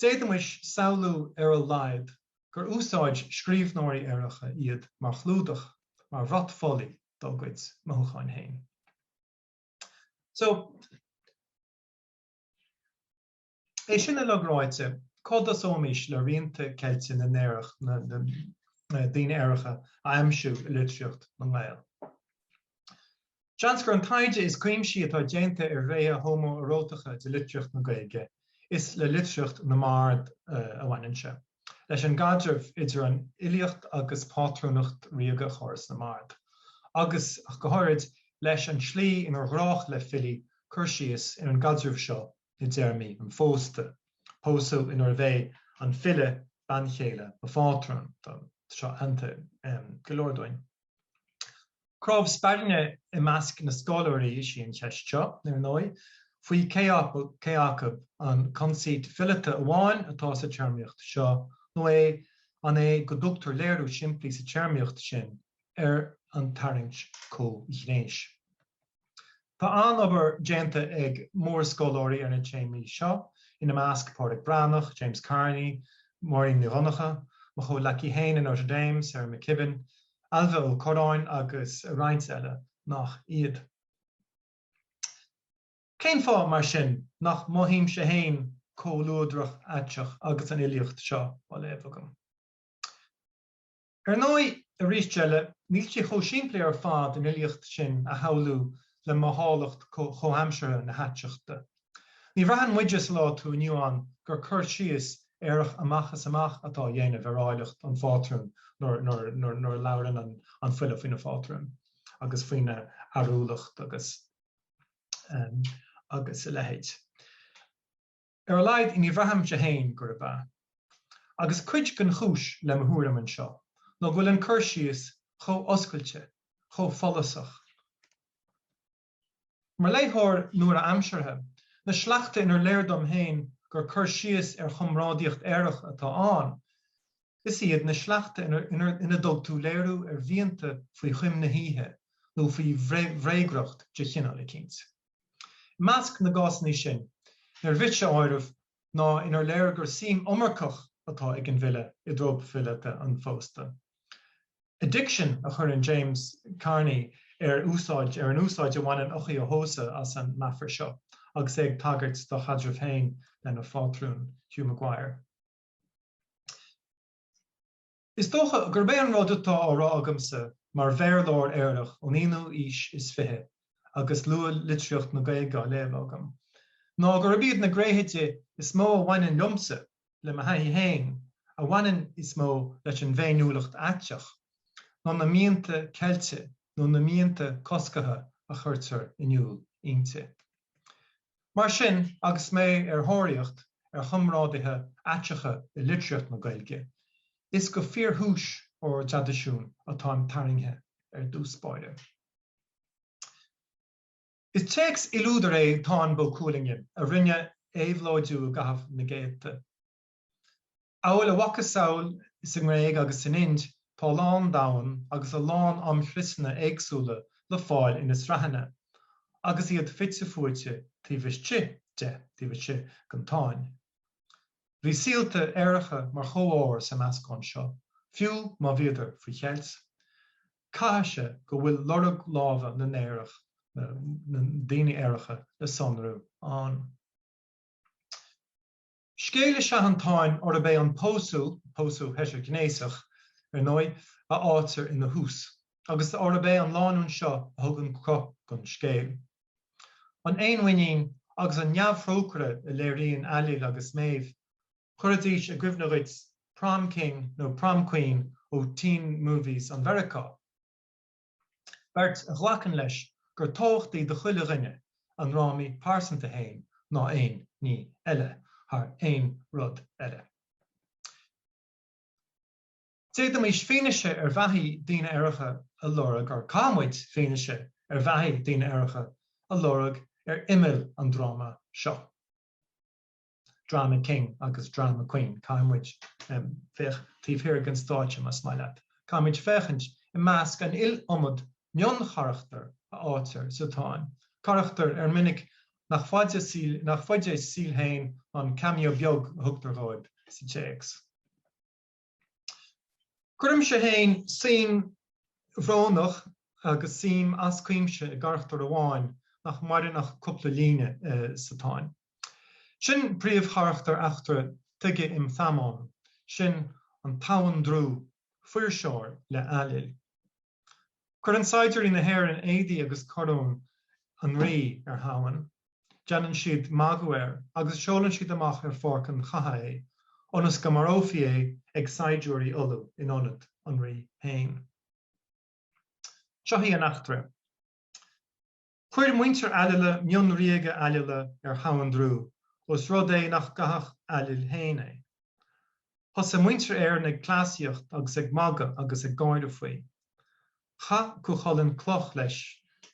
déadmuis saoú ar a laid gur úsáid scríbhnóirí éiricha iad mar chlúdach mar bhratfolí dógrid mochain hain. So é sinna le gráite codas ómis le rianta ceilte na néireach na daoine éiricha aimsú litríocht na Gaeilge. Seans gur an taide is cuimsí atá déanta ar bhéithe homo erótacha de litríocht na Gaeilge is le litríocht na mard a bhainse. Leis an gaidirh idir an iliocht agus pátrúnacht riaga choras na mard. Agus ach go háirid leis an slí inar ghrách le fili chuirsíos in an gaidirh seo I déirmí an fósta, pósú inar bheith an file banchéile a fátrún seo anta go leordóin. Crábh sparne I measc na scóileirí isí an teist seo nar nói, faoi céachab an conceit filete amháin atá sa teirmíocht seo, nó é an é go dúchtar léirú siimplí sa teirmíocht sin ar an tarint có Gnéis. Tá an aber déanta ag mór scóileirí ar na téimí seo ina measc Pádraig Bránach, James Carney, Máirtín Níomhaircha, mo chomh Laochais in Notre Dame, Sarah McKibben, Alva ó Cadhain agus a roinnt eile nach iad. Cén fá mar sin nach mothím sé hain cóluadrach aiteach agus an iliocht seo á léamh agam. Ar nói a rísteile níl sé chomh siimplí ar fad an iliocht sin a shamhlú le mothálach chomhamseire na háiteachta. Ní bhreathnaigh muideas lá tú aniuán gur chuir síos éireach amachchas amach atá dhéanamh ar áileacht an fátrún nóir labhrann an fuile faoine fátrún agus faoine arúlacht agus a lehéid. Ar a laghad ní bhreatham sé hain gur ba. Agus cuid gan chúis le mhuairm an seo, nó bhfuil an cur síos chomh oscailte, chomh folasach. Mar léithóir nuair a amseartha, na sleachta inar léirdom hain gur cur síos ar chomrádaíocht éireach atá an, is iad na sleachta ina dul tú léirú ar bhíonta faoi chuim na híthe nó faoi bhréagracht de chinál cinnt. Measc na gásnaí sin, nar bhite áireamh ná inar léir gur sím omarcach atá ag an bhile I dróib filete an fósta. Addiction a chur an James Carney ar an úsáid a bhaineann uchaí ó hósa as an meafar seo, agus ag tagart do chaidirh hain lena fátrún Hugh Maguire. Is dócha gur bé an rud atá á rá agamsa mar bhéarlóir éireach ón inú is fithe agus lua litríocht na Gaeilge á léamh agam. Ná gur bíad na gréithite is mó a bhaineann lumsa le haithí hain a bhaineann is mó leis an bhéiniúlacht aiteach, ná na míonta ceilte nó na míonta coscatha a chuirtear inniuúil ionte. Mar sin agus mé ar thóiríocht ar chomrádaithe aiteacha I litríocht na Gaeilge, is go fíorthúis ó tradiisiún atá an tarraingthe ar dúspáide. Is teex ilúdar é tá an bó cúlinge a rinne éhlóidú gahaf na Gaeilge. Áil a wacha saoil sa Ngréig agus san Ind tá lán dain agus a lán am chrisna éagsúla le fáil ina sraithanna, agus iad fitse fuaite tíbhiste gantáin. Bhí síolta éiricha mar chomháir sa meascán seo, fiú má bhíodar faoi chealt. Caiise go bhfuil lorg lábha na néireach na daoine éiricha le sonrú an. Scéile se an táin or a bé an pósú heise gnéasach nói a átar ina hús, agus or a bé an lánún seo a thugann crop gon scéil. An éonmhaoinín agus an neamhrócra i léiríonn Eile agus Meitheamh, chuirdís a gcuimhneoid prom king nó prom queen ó teen movies an Mheiriceá. Beirt a ghlachan leis gur tóchtaí de chuile rinne an rámaí pásanta hain ná aon ní eile, haar aon rud eile. Téadam is féiniise ar bheitthí daoine éiricha a lorg ar cámhaid féiniise ar bheitthí daoine éiricha a lorg ar imil an drama seo. Drama king agus drama queen, cáimhaid fech tíobhthir gan stáitse mas maiile. Cáimhaid fechint i measc an il-iomad mion charachtar a átar sa táin. Charachtar ar minic nach faide síl hain an cameo beag thugtar gáib sa téacs. Cuirim se hain sim bhrónach agus sim ascuimse i garachtar amháin nach maidin nach cúpla líne sa táin. Sin príomhthachtar achtar tuige im thamán, sin an tabhain drú fuairseáir le Eile. Chur an saidir ina hair an éadaí agus Cadhain an rí ar thabhain, Jeanan siad maghuair agus seolann siad amach ar fórcan Cadhain, onas go mar ófié ag saidúirí ullú in onad an rí hain. Seo hí an achtra. Chuir muintir Eile mion riaige Eile ar thabhain drú, os rud é nach gach Eile haine. Thos a muintir ar na Collaíochta agus ag maga agus ag gáire faoi. Cha go cholann cloch leis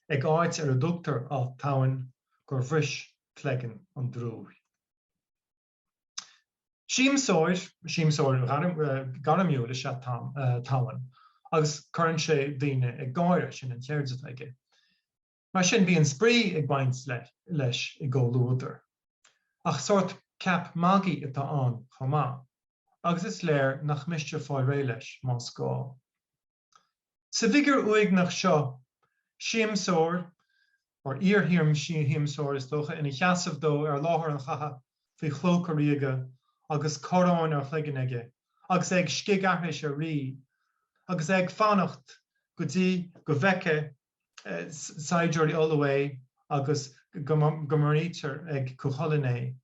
ag áit ar a dúchtar á thabhain gur bhris clegan an drú. Síimsóir garamú le se thabhain, agus churann sé daoine ag gáire sin an téirde aige. Mar sin bhí an sprí ag baint leis i ggó luútar. Ach sort cap magi atá an chomá, agus is léir nach miste fáil ré leis má scá. Sa bhigur uig nach seo, síimsóir, or íorthiarm síimsóir is dócha ina cheasamh dó ar láthair an chacha faoi chlóca riaige agus choráin ar phlegan aige, agus ag scigaithris a rí, agus ag fannacht go dtí go bheice saidiúirí olaway agus go marítar ag cúcholané.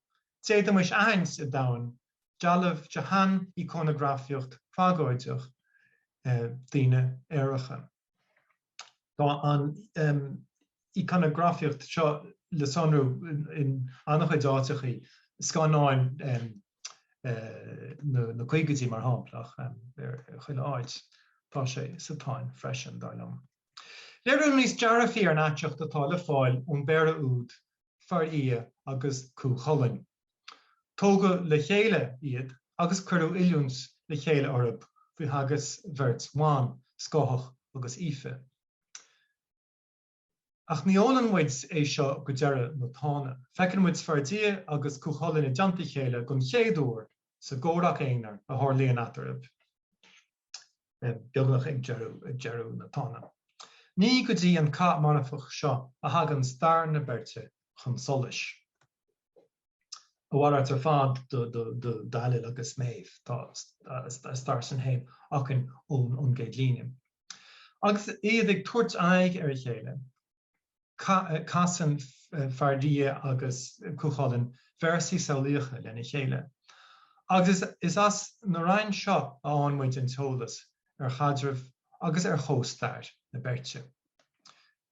Téadam is ains a dain, dealamh dehan iconografíocht fágóideach daoine éiricha. Tá an iconografíocht seo le sonrú in annach dátachaí scanáin na chuigetí mar háplach chuile áid tá sé sa táin freisin dailm. Léirún níos dearafí ar náteocht atá le fáil ón béire úd, fear ia agus cúcholainn. Tóga le chéile iad agus curú iliúns le chéile orb faoi hagas bheirt mháin, scáthach agus ife. Ach níolann muid é seo go deire na tána. Fecinn muid fear dia agus cúcholainn i dteannta chéile gon chéadúir sa ggóraach éonar a thar Liútarléatar. Beagnach ag dearú na tána. Ní go dtí an cá marafach seo a hagan stair na Beirt chun solis. A bhhair ar fad do Eile agus Meitheamh tá stair san hain achan ón Gaeilge. Agus iad ag tuairt aig ar chéile, casan feardia agus cúcholainn versaí saolaíocha lena chéile. Agus is as na rainn seo a anmuid an teolas ar chadramh agus ar chóstair na Beirt.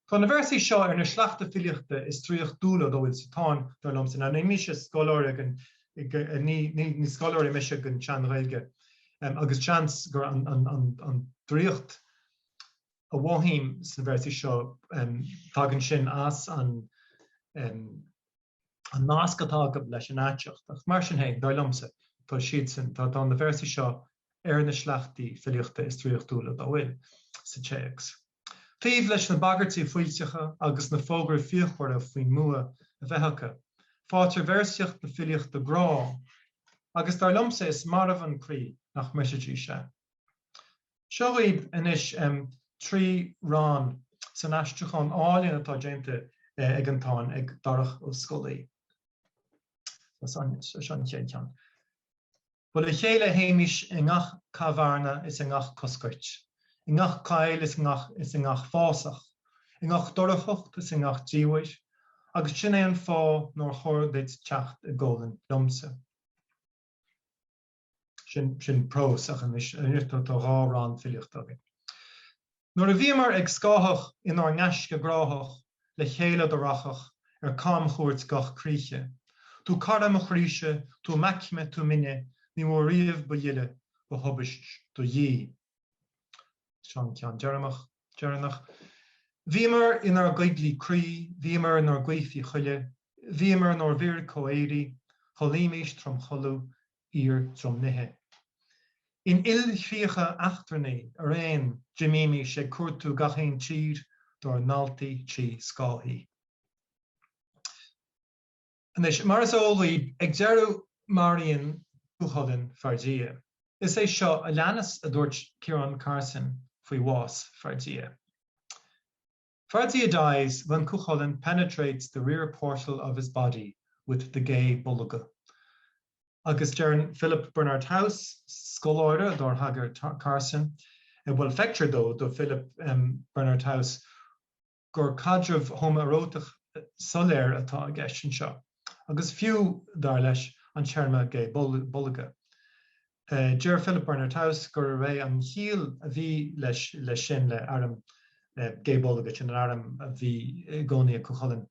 Tá na versaí seo ar na Sleachta Fileachta is tríoch dúla dóil sa táin dar lomsan a ní mise scoláir ní scoláir mise gon tean Gaeilge agus chans gur an dríocht a bhhaithím sa versaí seo tagann sin as an an nascatá go leis an aiseach ach mar sin héin dáilmsa tá siad san tá an na versi seo na slachtaí filiochta is tríochtúla dá bhfuil sa téags. Taobh leis na bagartí fuilteacha agus na fógra fíochmhara faoin mua a bheithacha, fáilte versiocht na filiochta grá, agus dáilmsa is marmh an crí nach meisití se. Seo riamh inis trí rán san aisteachán áilíonn atá déanta ag an táin ag darach ó scolaí. Sean Chéan. Well a chéile héimiis I ngach cabharna is in ngach coscairt. I ngach cail is in ngach fásach. I ngach dorachocht is in ngach díhaid. Agus sin é an fá nóir chóir dit teacht a ggólan domsa. Sin prósach an irtá rárán filiocht agin. Nóir a bhíomar ag scáthach in ar ngeisce gráthach le chéile dorachach cam chóirt gach críche. Tú caram a chríise, tú meicme tú minne, ní mór riamh ba dhiile go hobaist do dhí. Sean Ceann Dearnach. Bhíomar in ar gaidlí crí, bhíomar in ar gcuifií chuile, bhíomar in ar bhír cóéirí, cholíméis trom cholú, ír trom nithe. In ilchríocha achtarnaí ar éin Jimimi sé cuairtú gachéin tír dor náltaí trí scáthí. Anis mar is ólaí ag dearú Máirtín Cúchalainn Fardia. Is é seo a leannas a dúirt Ciarán Carson faoi was Fardia. Fardia dies when Cúchalainn penetrates the rear portal of his body with the gay bulaga. Agus dearn Philip Bernard House, scoláire dor Hagar Carson, bhfuil feictear do Philip Bernard House gur caidreamh homoerótach soléir atá a gceist seo. Agus fiú dar leis an tearma gay bulaga. Dear Philip Bernard House gur ré an chial a bhí leis sin le aram gay bulaga sin an aram a bhí gcónaí a Cúchalainn.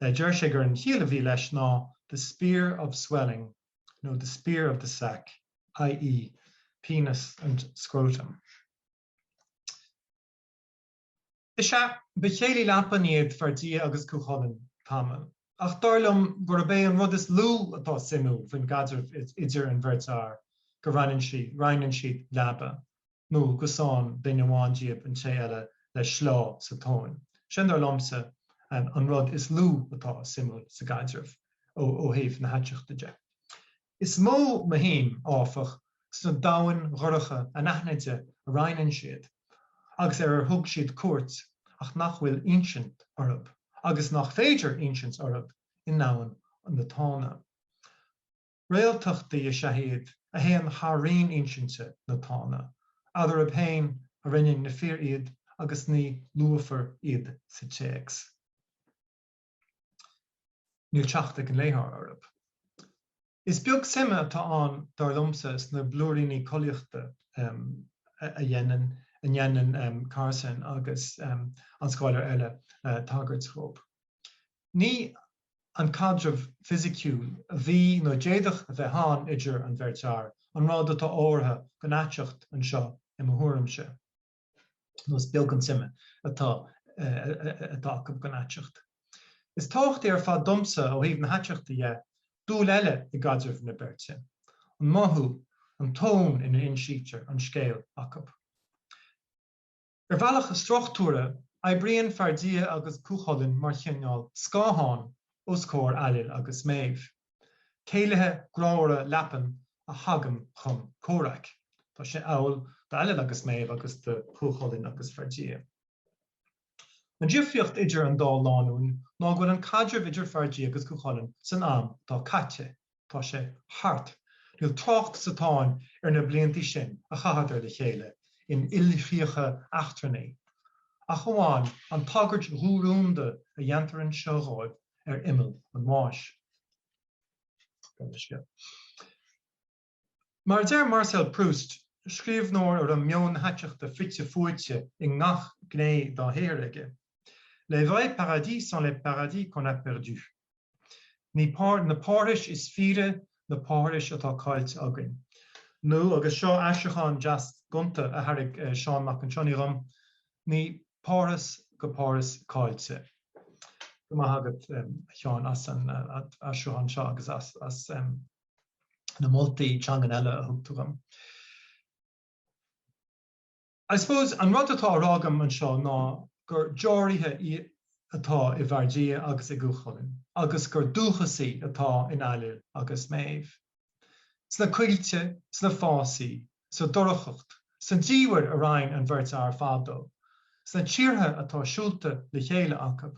Deir sé gur an chial a bhí leis ná the spear of swelling, no, the spear of the sac, i.e. penis and scrotum. Is se bechéilí leapaníad Fardia agus Cúchalainn Tamil. Ach darlumm gur bé an rud is lú atá simú faoin gaidirh idir an bhirtear go rainin siad leaba, nó go sáin daoine amháin díobh an sé eile le slá sa tóin. Sin darlummsa an rud is lú atá simú sa gaidirh ó thaobh na haiseachta de. Is mó Meitheamh áfach sna damhain ghorcha a naithneide a rainin siad, agus ar thug siad cuairt ach nach bhfuil insint orthu, agus nach féidir insint orthu in nabhain an na tána. Réaltachtaí is séiad a héan tháirín insinte na tána, adar a péin a rinneadh na fíor iad agus ní luafar iad sa téags. Níl teachta an léathair orthu. Is beag sime atá an darlummsa sna blúiríní Collaíochta a dhéanann Carson agus an scoilear eile tagart chomh. Ní an caidreamh fisiciúil a bhí nó déadach a bheith háin idir an bhirtear an rád atá áirithe go náiteacht an seo I mo thuairimse. Nó is beag an sime atá go náiteacht. Is tácht ar fad domsa ó thaobh na haiseachta dhé dúil eile I gaidirh na Beirt. An maithú, an tón ina insítear an scéal acu. Ar bhealach a struchtúra, Briain Fardia agus Cúchalainn mar cheangal scáthán Ollscoil Eile agus Meitheamh. Céilethe gráire leapan a hagam chun córaach. Tá sé amhail de Eile agus Meitheamh agus de Cúchalainn agus Fardia. An difriocht idir an dá láún ná bhfuil an caidreamh idir Fardia agus Cúchalainn san am tá caite, tá sé thart. Níl trocht sa táin ar na bliantí sin a chahadar le chéile in ilchríocha achtarnaí. A chuáin an tagart rúrúnda a dhéantar an seoráid ar imil an máis. Mar deir Marcel Proust scríbhneoir ar an meon haiseachta fitte fuaite I ngach gné dá Héarige. Les vrais paradis sont les paradis qu'on a perdus. Na páiris is fíre na páiris atá cáilte againn. Nó agus seo aiseachán just gunta a tharraigh Seán Mac Risteaird ní páras go páras cáilte. go maithagad Seán as an Seán seo agus as na multi teangan eile a thugtugam. I suppose an rud atá rágam an seo ná gur deoraithe atá I bhardí agus I gúcholinn, agus gur dúchasaí atá in Eile agus Meitheamh. Sna cuilte, sna fásaí, sa dorchacht, san díomhair a rainn an bheirt ar fádó, sna tíortha atá siúlta le chéile acab,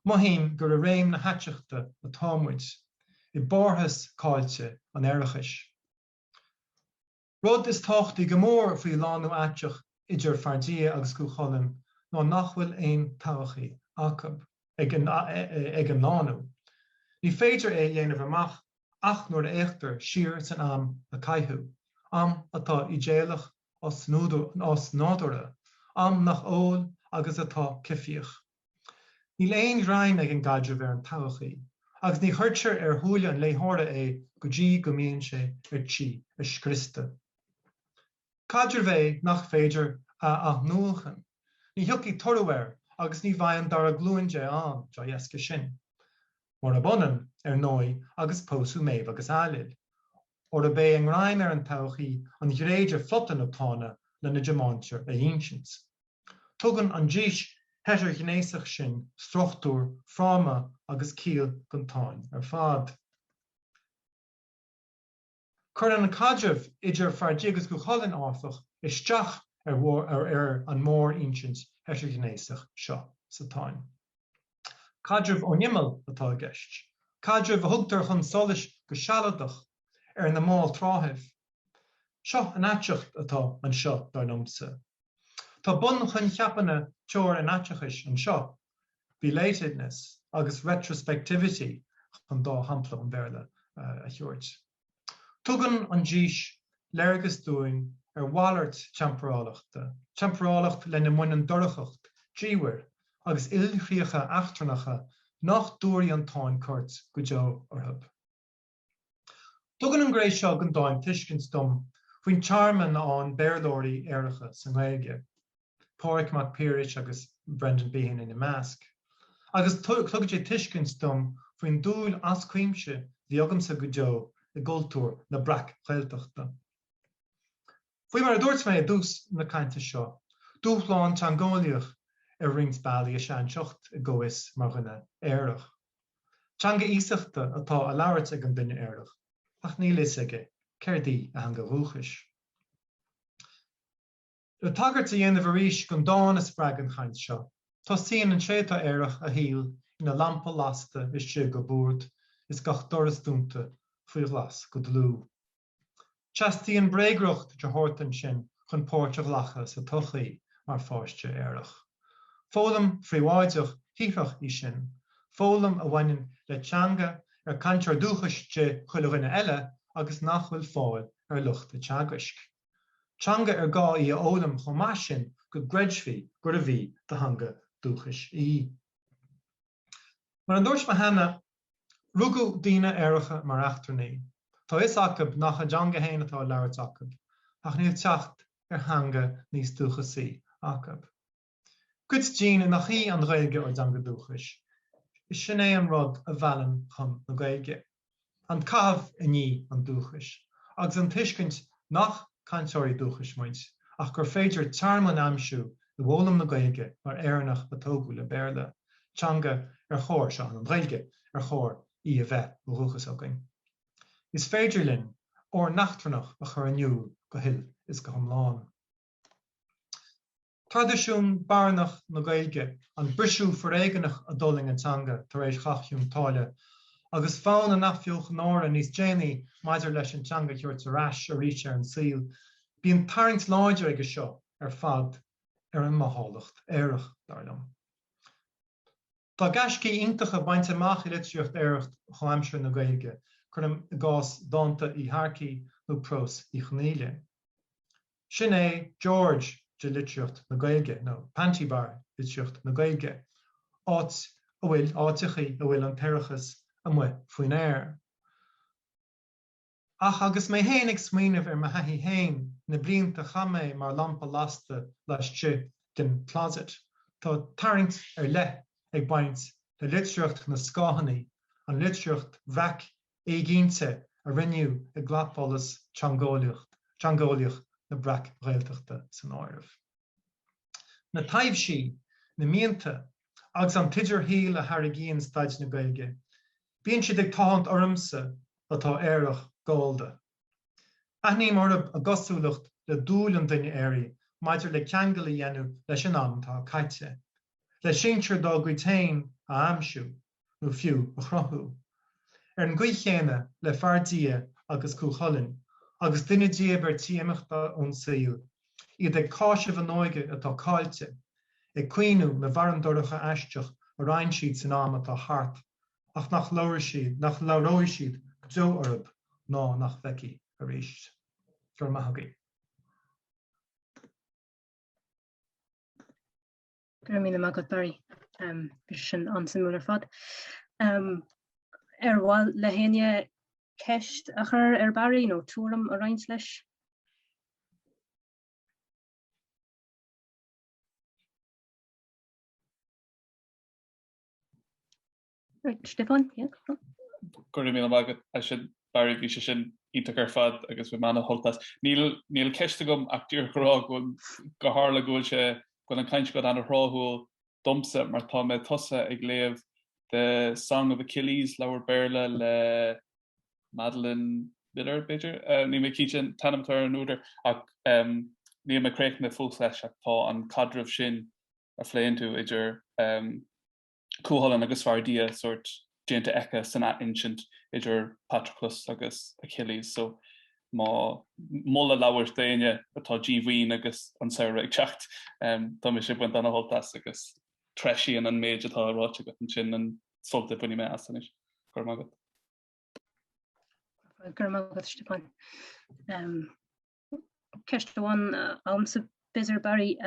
maithím gur a réim na haiteachta atá muid, I bárthas cáilte an airachais. Rud is táchtaí go mór faoi lánú aiteach idir fardí agus gúcholinn ná nachhfuil aon tochaí acab ag an lánú. Ní féidir é dhéanamh amach ach nuair éachtar siar san am a caiithú, am atá I déalach os nádúire, am nach ól agus atá cifíoch. Níl aon rainn ag an gaidir bhar an tochaí, agus ní chuirtear ar thuaille an léthairtha é go dtí go mbíonn sé ar tí a scrista. Cadidir bheith nach féidir a nuachan. Ní thucaí tormhar agus ní bhain dar a glúinte an do dhéasca sin. Mar a bonan ar nói agus pósú Meitheamh agus Eile. Or a bé an rainn ar an tochaí an gréidir flotan atána le na Geamáintear a ancients. Tugann an díos heterogenéiseach sin struchtúr, fráma agus cíal gontáin ar fad. Chur an cadimh idir fardí agus gúcholinn áfach isteach ar an mór ancients heterogenéiseach seo sa táin. Cadimh ó nimel atá gceist. Cadimh a thugtar chun solas go sealadach ar na máil tráthimh. Seo an aiteacht atá an seo dar nomsa. Tá bun chun cheapanna teoir an aiteachais an seo, belatedness agus retrospectivity chun dá hampla an bhéarla a thuirt. Tugann an díos léargus dúin ar bhallairt temporálaachta, temporálacht le na muineann dorchacht, díomhair agus ilchríocha achtarnacha nach dúirí an táin cuirt go deo orthab. Tugann an gréis seo an dáin tuiscint dom faoin charman an béarlóirí éireacha san Ghaeilge, Pádraig Mac Risteaird agus Brendan Behan in a Mask. Agus tugadh sé tuiscint dom faoin dúil ascuimse bhí agamsa go deo I gcultúr na brac Ghaeltachta. Faoi mar a dúirt mé a dús na cainte seo, dúchláin teangólaíoch ar rings bailí a seanseocht I ggóis mar ghine éireach. Teanga íseachta atá a labhairt ag an duine éireach, ach níl is aige, céirdí a hanga rúchais. Le tagart a dhéanamh arís gon dána spreag an chaint seo, tá síon an séta éireach a híl ina lampa lasta is siú go búrd, is gach doras dúnta faoi glas go dlú. Teastíon bréagrocht de thuirtan sin chun póirteach lacha sa tuchaí mar fáiste éireach. Fólam fríomháideach híreach í sin, fólam a bhaineann le teanga ar cantar dúchais de chuile Eile agus nachhfuil fáil ar lucht a teagaisk. Teanga ar gá í a ólam chomá sin go greidhí gur a bhí de hanga dúchais í. Mar an dúirt hana rugú daoine éireacha mar achtarnaí. Tá is acab nach a deanga héin atá labhairt acab, ach níl teacht ar hanga níos dúchasaí acab. Cuid dín nach í an Ghaeilge ó deanga dúchais. Is sin é an rud a bheallan chun na Gaeilge. An cabh a ní an dúchais, agus an tuiscint nach cantóirí dúchais muid, ach gur féidir tearman amsú I bhólam na Gaeilge mar éireannach a tógú le béarla, teanga ar chóir se an Ghaeilge ar chóir í a bheith ó ruchas againn. Is féidir linn ó nachtarnach a chur aniu go hill is go thomláin. Tradiisiún barnach na Gaeilge an brisú foréigeannach a dulling an teanga tar éis chachiún táile, agus fáin a nafhiúch nóra níos déanaí maidir leis an teanga chuirt a rais a ríte ar an síl, bíonn tarint láidir aige seo ar fad ar an maithálacht éireach darlam. Tá gaiscí iontacha baint amach I litríocht éireacht chaimsir na Gaeilge, chun gás ndánta I Harcaí nó prós I Chnéile. Sin é George de litríocht na Gaeilge, nó Pantibar litríocht na Gaeilge, áit a bhfuil áitichaí a bhfuil an teirechas a mu faoin air. Ach agus mé héin ag smaoinemh ar maithí héin na blianta chamé mar lampa lasta leis te den closet, tá tarint ar le ag baint le litreacht na scáhannaí an litreacht bheic éigínte a rinneú I ghlapalas teangólaíocht na brac Ghailteachta san áireamh. Na taibhsí na mianta agus an tidir híl a harigíonn staid na Gaeilge. Bíonn siad ag táhaint ormsa atá éireach gáilde. Aithníim orb a gosúlacht le dúil an duine éirí, maidir le ceangal a dhéanamh leis an am tá caite. Le sintir dá gcuitéin a amsú nó fiú a chrothú. Ar an gcuichéine le feardia agus cúcholinn, agus duine déobh ar tíimiachta ón saoil. Iad ag cáisibh an óige atá cáilte, ag cuiinú na bharandóracha aisteach a rainn siad san am atá thart, ach nach leabhar siad go deo orb ná nach bheici a ríist. Gur maithagaí. Gur míle mágad Barry, sin an simúlar fad. Bhil le héine ceist a chur Barry nó túram a roinnt leis? Right, Stiofán, yeah. Gur míle mágad a sin Barry bhí sin isteach ar fad agus bhí mana holtas. Níl ceiste gom ach dúr gorá go hála gúil sé gon an caint go an ráthúil domsa mar tá me tosa ag léamh the Song of Achilles, Lawer Berla le Madeline Miller, Beirt. Ní me cíte tanamtar an úidir ach ní me creic na fús leis ach tá an cadrih sin a phléin tú idir cúhallan agus fardia sort déanta echa sanna ancient idir Patroclus agus Achilles, so má molla lawer daine atá GV agus an saoire ag teacht tá me si buint anna holtas agus treisi an méid atá ráte go an sin an solta buní me asanis. Gur mágad. Gur mágad Stiofán. Ceist bháin amsa bizar Barry,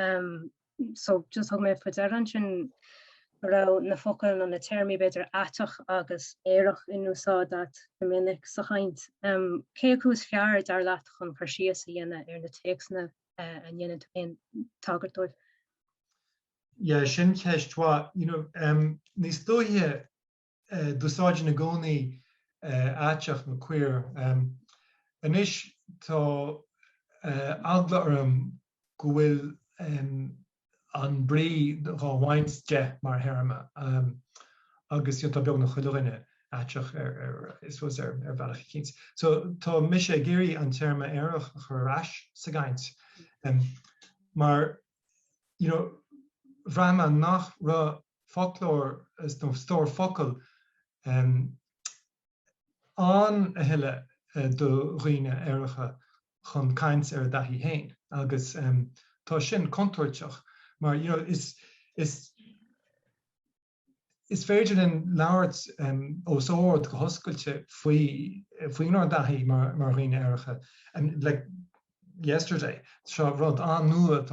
so just thug mé fadearan sin ra na focail an na termí beidir atach agus éireach in úsáideat go minic sa chaint. Cé cús fear dar leat chun chuirsíos a dhéine ar na téacsna a dhéine féin tagartóibh. Yeah, sin ceistá, níos dóithe dúsáide na gcónaí áiteach na cuir. Anis tá agla orm go bhfuil an brí bhaint de mar herma agus tá beag na chuileine áiteach is ar bhealach cíns. So tá mise géirí an terma éireach chur rais sa gaint. Mar bhreaime nach ra folklór is nó stór focail an a hiile do riine éireacha chun caint ar dahí héin agus tá sin contúirteach. Maar is féidir in labhairt os óir go hoscailte faoinar dahí mar riine éireacha. And like yesterday, seo rud an nua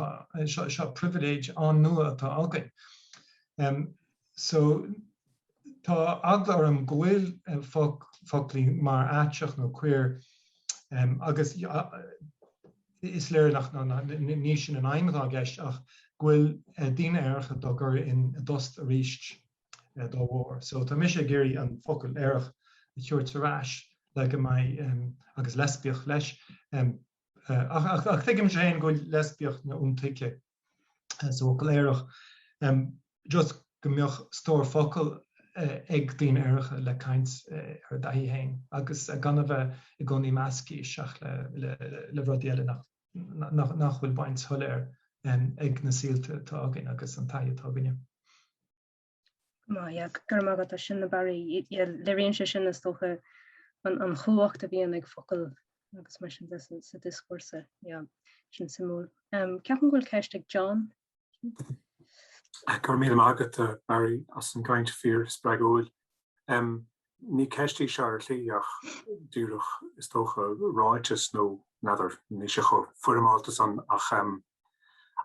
seo privilege an nua atá againn. So tá agla orm go bhfuil folklaí mar áiteach nó cuir agus is léir nach níos sin an aimimrá gceist ach gfuil daoine éireacha dá gur in dost a ríist dá bhór. So tá mise géirí an focail éireach a chuirt a rais le go mbeidh agus lesbíoch leis. Ach tuigim sé go lesbíoch na úntaige so go éireach just go mbeadh stór focail ag daoine éireacha le caint ar dahí héin agus gan bheith I gcónaí meascaí seach le rudí eile nach bhfuil baint tholéir ag na síolte tá againn agus an taithe tá againn. Gur mágad a sin na Barry le réon sé sin is tócha an chuacht a bhíon ag focail agus mar sin sa discursa sin simúl. Ceapan gúil ceist ag John? Gur míle mágad Barry as an gaint fíor spreagúil. Ní ceistí se ar tlí ach dúrach is tócha ráitis nó nadidir ní sé chu fuamáiltas an ach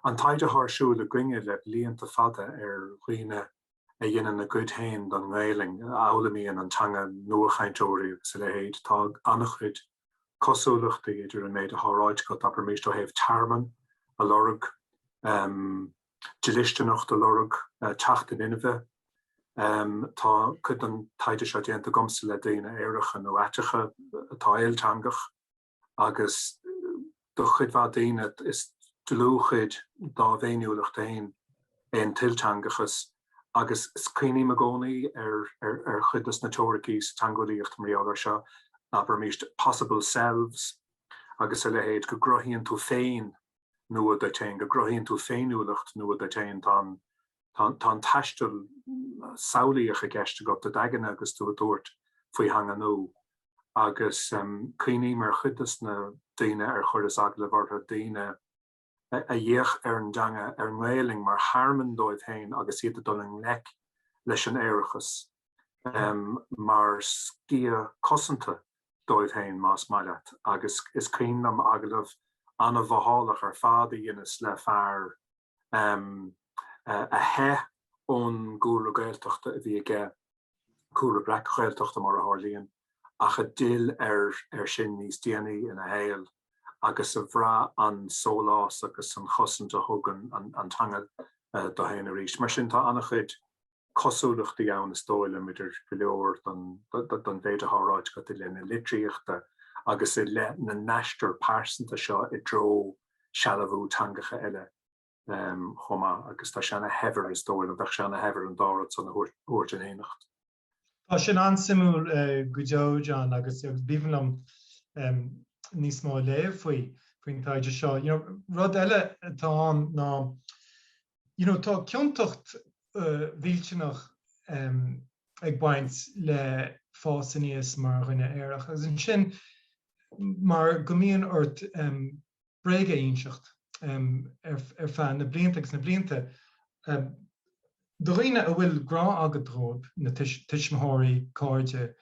an taide thsú le gcuine le blianta fada ar chuoine a dhéanaan na gcuidthéin don Ghaeilge álamíon antanga nuachchaintóirí sa le héad tá annach chuid cosúlachta idir an méid a thráid go dapar míos do héobh tarman a lorug Gilisteanach do lorug teachta Nineveh Tá chud an taide seo déanta gomsa le daoine éireacha nó aitecha atá éilteangach agus do chud bhá daoine is dlúchuid dá bhéiniúlacht hain éon tilteangachas agus cuioine a gcónaí ar chudas na teoricís tangolaíocht mríágar seo aber míist possible selves agus le héad go grothíonn tú féin nuad a tein go grothíonn tú féinúlacht nuad a tein tá taistil saolaíoch a gceiste go de dagan agus tú a dúirt faoi hanga nó agus cuioine mar chudas na daoine ar chudas agla bhartha daoine a dhéach ar an deanga ar an ngéiling mar harman dóibh hain agus iad a doling lec leis an éireachas mar scia cosanta dóibh hain más maileat agus is cuioin am aglah anna bhthálach ar fáda dhéanas le fearr a he ón gúra Gaeltachta a bhí aige cúra brec Gaeltachta mar a Harlíonn ach a dil ar sin níos déanaí ina héal agus a bhrá an sólás agus an chosanta thugan an tanga do héana a ríist. Mar sin tá annach chuid cosúlachta ann is dóile midir go leor don bhéad athráid go i lena litríochta agus i le na neistir pásanta seo i dro sealamhú tangacha eile chomá agus tá seanna hefir is dóil bheith seanna hefir an dárad san na uairt in éanacht. Tá sin ansimú go deo John agus bíhanlam níos mó léamh faoin taide seo. Rud eile atá ná tá ciontacht bhílteanach ag baint le fásaníos mar rinne éireach. Agus an sin mar go mbíonn ort bréige aonseacht ar feadh na blianta agus na blianta. Do riine a bhfuil grá agad dróib na tuismthirí cáide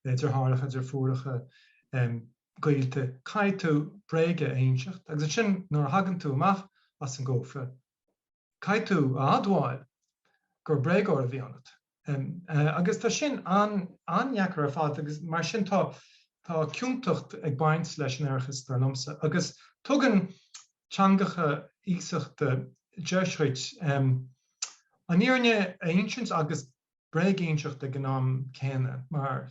idir tharlacha idir fuaracha Gaeilge caiith tú bréige aonseacht agus sin nuair hagann tú amach as an ggófa. Caiith tú a adháil gur bréagóir a bhí anat. Agus tá sin anheacar ar fád agus mar sin tá ciúntacht ag baint leis an airchas dar lomsa. Agus tugann teangacha íosaachta deisrit an íorne aonseans agus bréag aonseachta gnám céine mar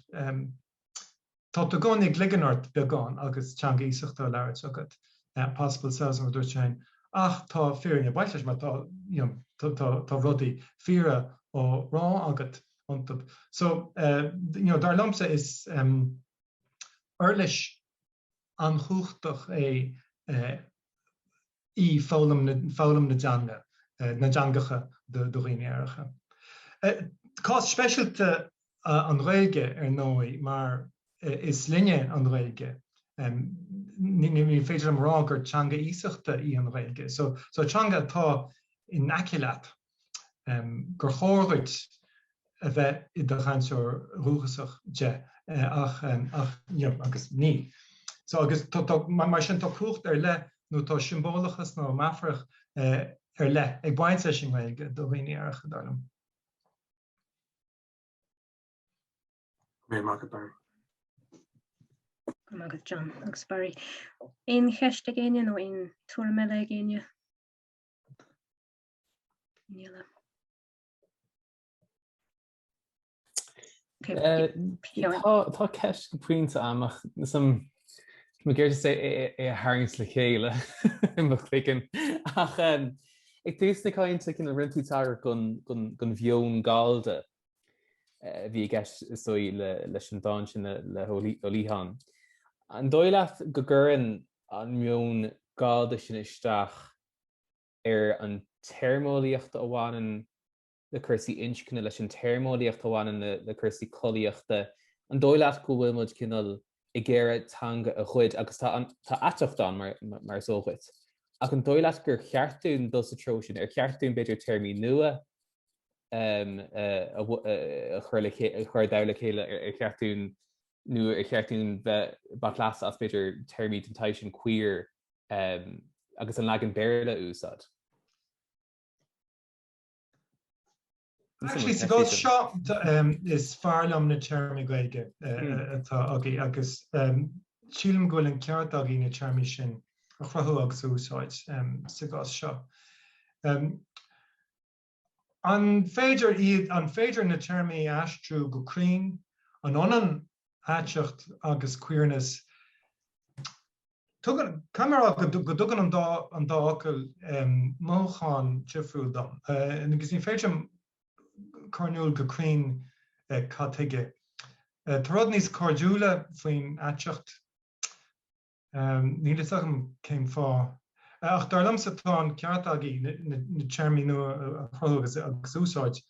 tá do gán ag liganart beagán agus teanga íosaachta leirt agad possible cells an dúirtein ach tá fearing a bailteis mar tá rudaí feara ó rá agad antab. So dar lomsa is Eirlis an chuchtach í fálam na deanga na deangacha do riine éireacha. Cá speisialte an Gaeilge ar nói mar is linne an Gaeilge. Ní féidir am rá gur teanga íosaachta í an Gaeilge. So teanga tá in aicileat gur chóirgait a bheith I do chaintseoir rúchasach de ach agus ní. So agus mar sin tá crucht ar le nó tá symbólachas nó mafrach ar le ag baint leis an Gaeilge do riine éireacha darlam. Mé mágad Barry. Mágad John agus Barry. Aon cheiste géine nó aon túra meile géine? Níl. Tá ceist go puinte amach me géir sé é haings le chéile imclicin ach ag dús na cáinte cin a rintútar gon bheon gáilde bhí gceist isdói leis an dáin sin le Olíhan. An dóileat go gcuireann an mheon gáilde sin isteach ar an termólaíochta amháin le cursaí inscinne leis an termólaíochta amháin le cursaí Collaíochta. An dóileat go bhfuil muid cinál I ggéire tanga a chuid agus tá ateachtán mar sóchuid. Ach an dóileat gur cheartún dul sa trosin ar cheartún beidir termí nua chuir dála chéile ar cheartún nu ar cheartún bheith las as beidir termí dentáis sin queer agus an legan béirle úsad. Actually, to go shop is fearlam na termí Gaeilge atá agaí agus sílim goil an ceart agaí na termí sin a chrathú agus úsáid sa gás seo. An féidir na termí astrú go crín, an onan aiseacht agus queerness. Camera go dugan an dácail móchan tifriúil dom. Agus ní féidir carnúil go crín catige. Tarrad níos cardúla faoin aiseacht. Níl agam céim fá. Ach darlam sa plán ceart agaí na termí nua a chruthú agus úsáid.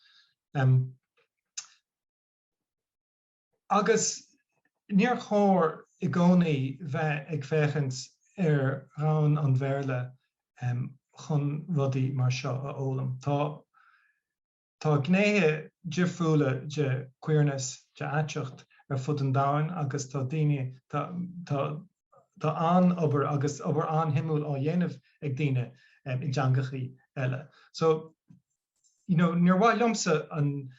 Agus níor chóir I gcónaí bheith ag féchans rán an bhéarla chun rudaí mar seo a ólam. Tá gnéithe difriúla de queerness de aiseacht fud an domhain agus tá daoine Tá an-obair agus obair an-himúil á dhéanamh ag daoine I dteangachaí eile. So, níor bhaid liomsa an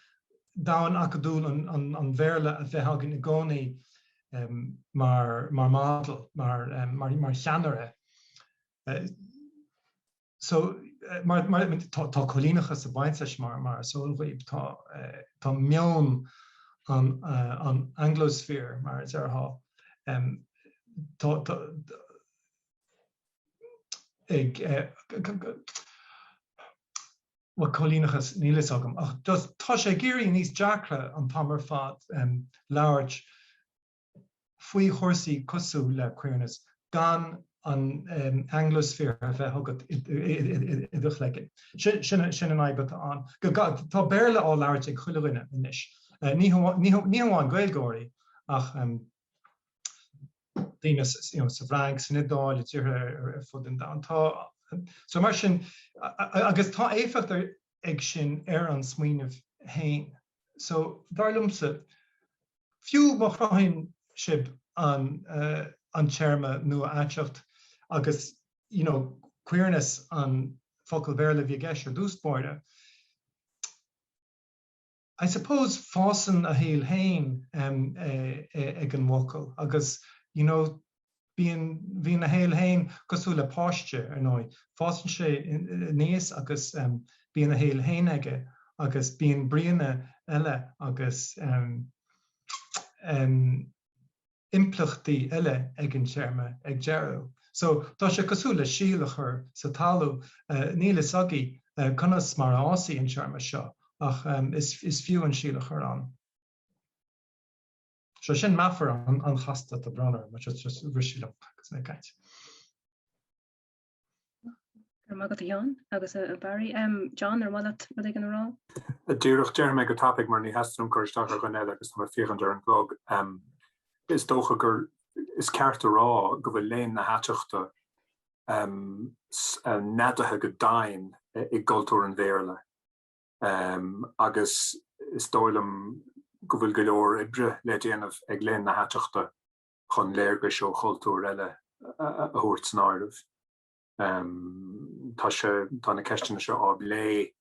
domhain acadúil an bhéarla a bheith agan I gcónaí mar mádal, mar cheannaire. So, tá Collaíochta sa bainteis mar sólmhaoibh tá meon an Anglosphere mar is arthá. What Collaíochtas nílas agam. Ach, tá sé géirí níos deacra an tamar fad labhairt faoi chórsaí cosú le queerness gan an Anglosphere a bheith thugad I duchleige. Sin an aibbe an. Tá béarla á labhairt ag chuileghine inis. Ní hamháin Gaeilgeoirí ach daoine sa bhreang san idáil tíre fud an ndánta. So mar sin agus tá éifeachtar ag sin an smaoinemh féin. So darlumsa fiú mo chraithinn sib an teirme nua aiseacht agus queerness an focail bhéarla bhí geisir dúspáirde. I suppose fásan a héal féin ag an mhocail agus bhíon a héal féin cosú le páiste ar nói. Fásan sé níos agus bhíon a héal féin aige agus bíon Briain eile agus implachtaí eile ag an teirme ag dearú. So tá sé cosú le síolachar sa talú níl is agaí conas mar ásaí an teirme seo ach is fiú an síolachar an. So sin meafar an chasta a branar, mar just risisiúla agus na caiint. Mágad John agus a Barry. John ar bhhaile rud ag an rá? Dúireach dear me go topic mar ní heastum chuirteach go eile agus tá fiochan ar an glog. Is dócha gur is ceart a rá go bhfuil léon na háiteachta nádúthe go dain I gcultúr an bhéarla. Agus is dóilm go bhfuil go leor ibre le déanamh ag léon na háiteachta chun léargas ó chultúr eile a thuairt san áireamh. Tá na ceistena seo á lé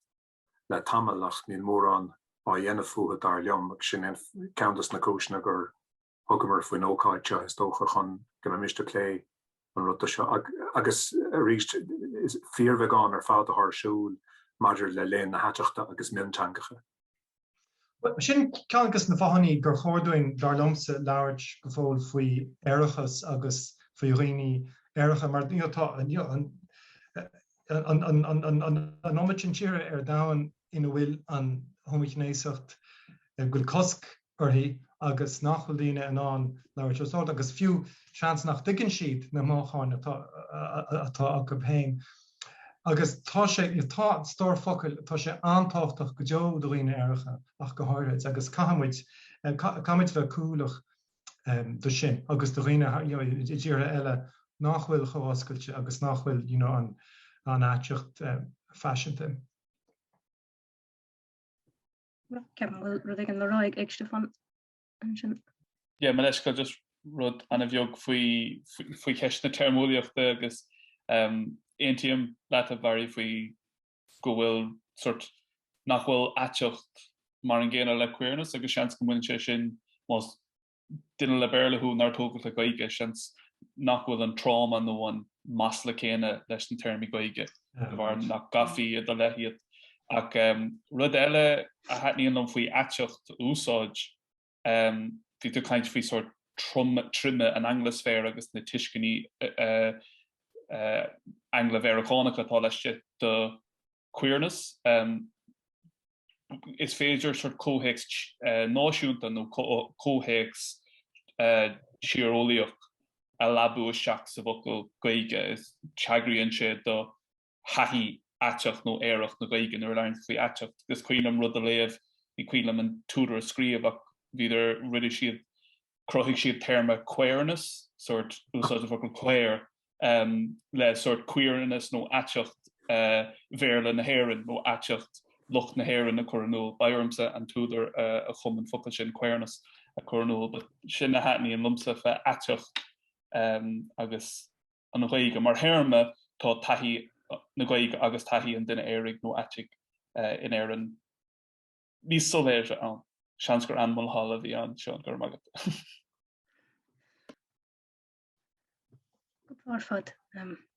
le tamaileach níl mór an á dhéanamh fuaithe dar leom agus sin ceantas na cúisina gur thugamar faoin ócáidte is dócha chun go miste lé an ruta seo agus ríist is fíormheáin ar fád a thsúil maidir le léon na háiteachta agus miontangacha. Sin ceantas na bhaithní gur chóirúin dar lomsa labhairt go fóil faoi éireachas agus faoi rií éireacha mar an omitin tíre ar dáin ina bhfuil an homogenéiseacht gúil cosc orthaí agus nachfuil daoine an labhairt agus fiú seans nach dtuigeann siad na mácháin atá acu féin. Agus tá stór focail tá sé antáchtach go deo do riine éireacha ach go háirid agus caiimiid bheith cúlach do sin agus do riine díire eile nachhfuil chomhoscailte agus nachhfuil an áiteacht fashionta. Ceapan bhfuil rud ag an leráig ag Stiofán an sin? Yeah, mar leis go just rud anna bheog faoi ceist na teirmúlaíochta agus Meitheamh leatha bharí faoi go bhfuil sort nach bhfuil aiseacht mar an ggéanna le queerness agus seans go muinse sin más duine le béarlathú nar tógad le Gaeilge seans nach bhfuil an trauma nó an mas le chéine leis an termí Gaeilge. Go bhar nach gafií a do leithiad ach rud eile a hetníon an faoi aisteacht úsáid bhí tú caint faoi sort trimme an anglasfér agus na tuisciní Anglo-Americanácha tá leiste de queerness. Is féidir sort cóhéics náisiúnta nó cóhéics siarolaíoch a labú seach sa bhocail Gaeilge is teagraíonn sé do hathí aisteach nó éireach na Gaeilge nuair learn faoi aisteach. Gus cuilam rud a léamh ní cuilam an túdar scríomh ach bhíidir ridir siad croigh siad terma queerness, sort úsáid a bhocail queer le sort queerness nó aisteacht bhéarla na hÉireann nó aisteacht lucht na hÉireann na choranúil bairmsa an túdar a chum an focail sin queerness a choranúil, but sin na hetní an lumsa fe aisteacht agus an na Gaeilge mar therma tá taithí na Gaeilge agus taithí an duine éirigh nó aitigh in éireann níos soléire an seans gur anmal hála bhí an Seán gur magad. Fad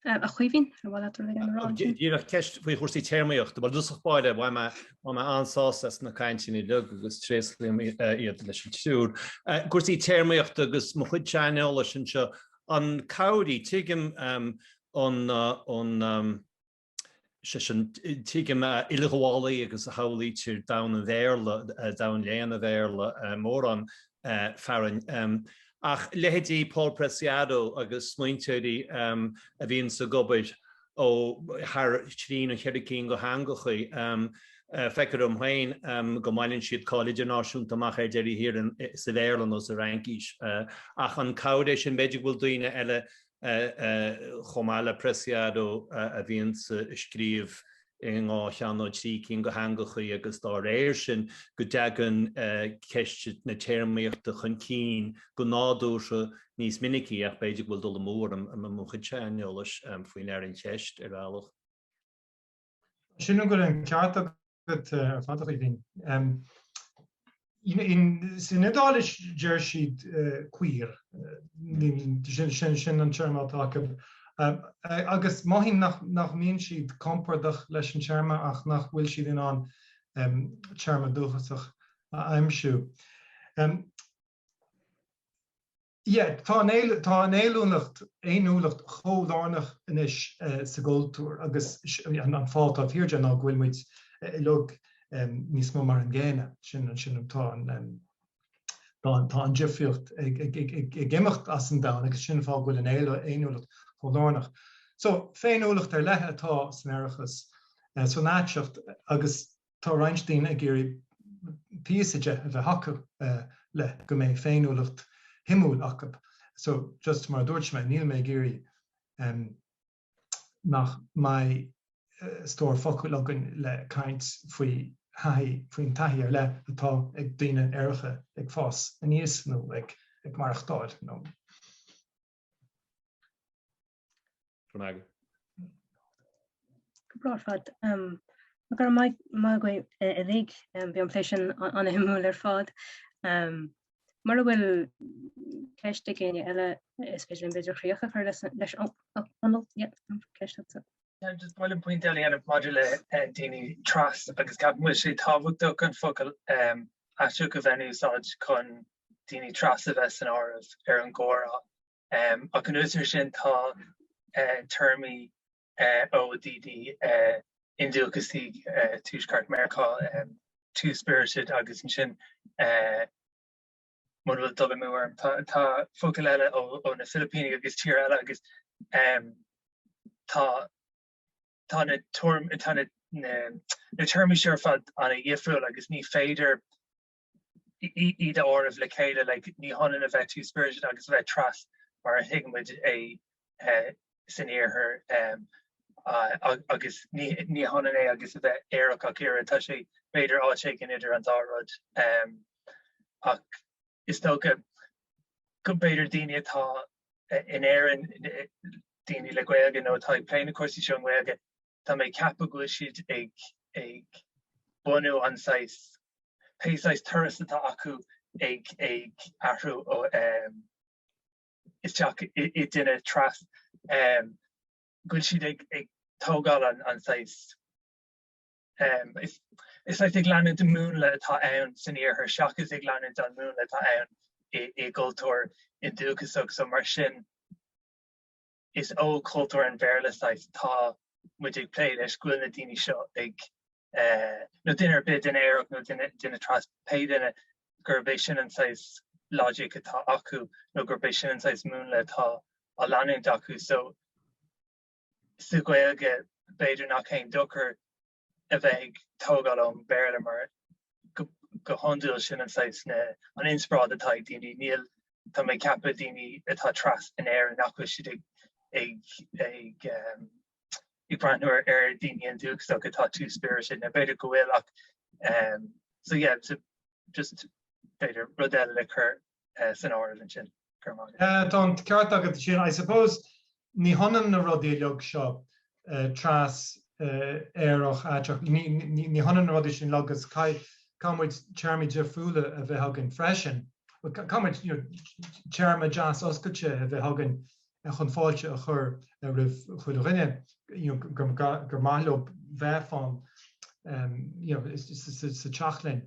a chuhín Díach ceist faoi chósaí téirmaíocht, bal dúsach báide bhaid me ansáas na caiintíí le agus tréslíam iad leis an túúr. Cuasaí téirmaíocht agus mo chuid teála sin seo an cowdaí tuigim tuigim ilehálaí agus a hálíí tíir da an bhéirla da léana a bhéirla mór an fearan. Ach lehétí Paul Preciado agus smuinteí a bhíonn sa gobaid ó trín an cheiricín go hangachaí feicear hain go maiann siad College náisiúnta amach deirí hir sa bhéirlan ó sa rankís. Ach an cowdéis sin beidir bhfuil daoine eile chomáile Preciado a bhíonn sa scríomh ngá cheanó tí cín go hangachaí agus dá réir sin go deagan ceiste na téirmaíochta chun cín go nádúir níos minicí ach beidir bhfuil dul mór am mo chuid teanolalas faoin ar an cheist ar bhealach. Sin go an ceart agad fantaí bhín. In synedális deir siad queer sin an teirmátá agus maihín nach míonn siad compordach leis an teirma ach nach bhfuil siad in an teirma dúchasach aimsiú. Tá an éúlacht éúlacht chomhdánach inis sa ggóiltúir agus an fáiltá tíirde ná bhfuil muid lug níos mó mar an ggéine sin tá an difriocht ag gimimecht as an dáin agus sin fá bhfuil an éúlacht chomhdánach. So féinúlacht ar lethe atá san airachas so náitseacht agus tá Reinstein a géirí píosaide a bheith haca le go mé féinúlacht himúil acu. So just mar dúirt mé níl mé géirí nach mai stór focail agan le caint faoin taithí ar le atá ag daoine airiche ag fás a níos nó ag marachtáil nó. Fad gur mai go rig bhí an fleisin an himúil ar fád. Mar bhfuil ceiste céine eile is féidir an beidir chríocha chu leis an ceiste. Just bhfuil an point eile anna module daoine tras agus cap mu sé tábhachtach chun focail asú go bheith úsáid chun daoine tras a bheith san ámh ar an ggóra. Ach an úsir sin tá termí ODD Ídiú agus túisceart Americá two-spirited agus sin mar bhfuil dul múir tá focail eile ó na Filipíní agus tír eile agus tá na termí seir fad anna dhiafriúil agus ní féidir iad ámh le chéile le ní hanan a bheith two-spirited agus bheith tras mar a hiigimid san éarthar agus ní hanan é agus a bheith éireach ach iarra tá sé féidir áitéigin idir an dárod ach is sto go beidir daoine atá in éireann daoine le Gaeilge nó tá pléine cuasaí seo an Gaeilge tá mé ceappa go siad ag bunú an péisáis turas atá acu ag ahrú ó isteach I duine tras gúil siad ag tógáil an is like ag leanú de múnla atá ann san iarthar, seachas ag leanú don múnla atá ann I gultúir in dúchasach so mar sin is ó cultúir an bhéarlas tá muid ag plé leis scuil na daoine seo ag nó duine bit in éireach nó duine tras pe duine gurbééis sin an sais logic atá acu nó gurbééis sin an sais múnla atá a leanú acu so sa Gaeilge beidir nach céin duchar a bheith tógáil an béarla mar go hondúil sin an sais an insprád atá ag daoine níl tá mé ceappa daoine atá tras in air nach chu siad ag brandúir daoine an dúchasach atá tú spirit na beidir go bhfuil ach so yeah so just beidir rud eile le chur san áir an sin Don ceart agad sin I suppose ní honan na rudí leog seo tras éireach ateach ní honan na rudí sin legus Comid Charmy Jeffrúla a bheith hagan freisin. Comid Charma Jazz Oscaite a bheith hagan chun fáilte a chur rih chud a rinne gur maithleob bheith fan sa teachlainn.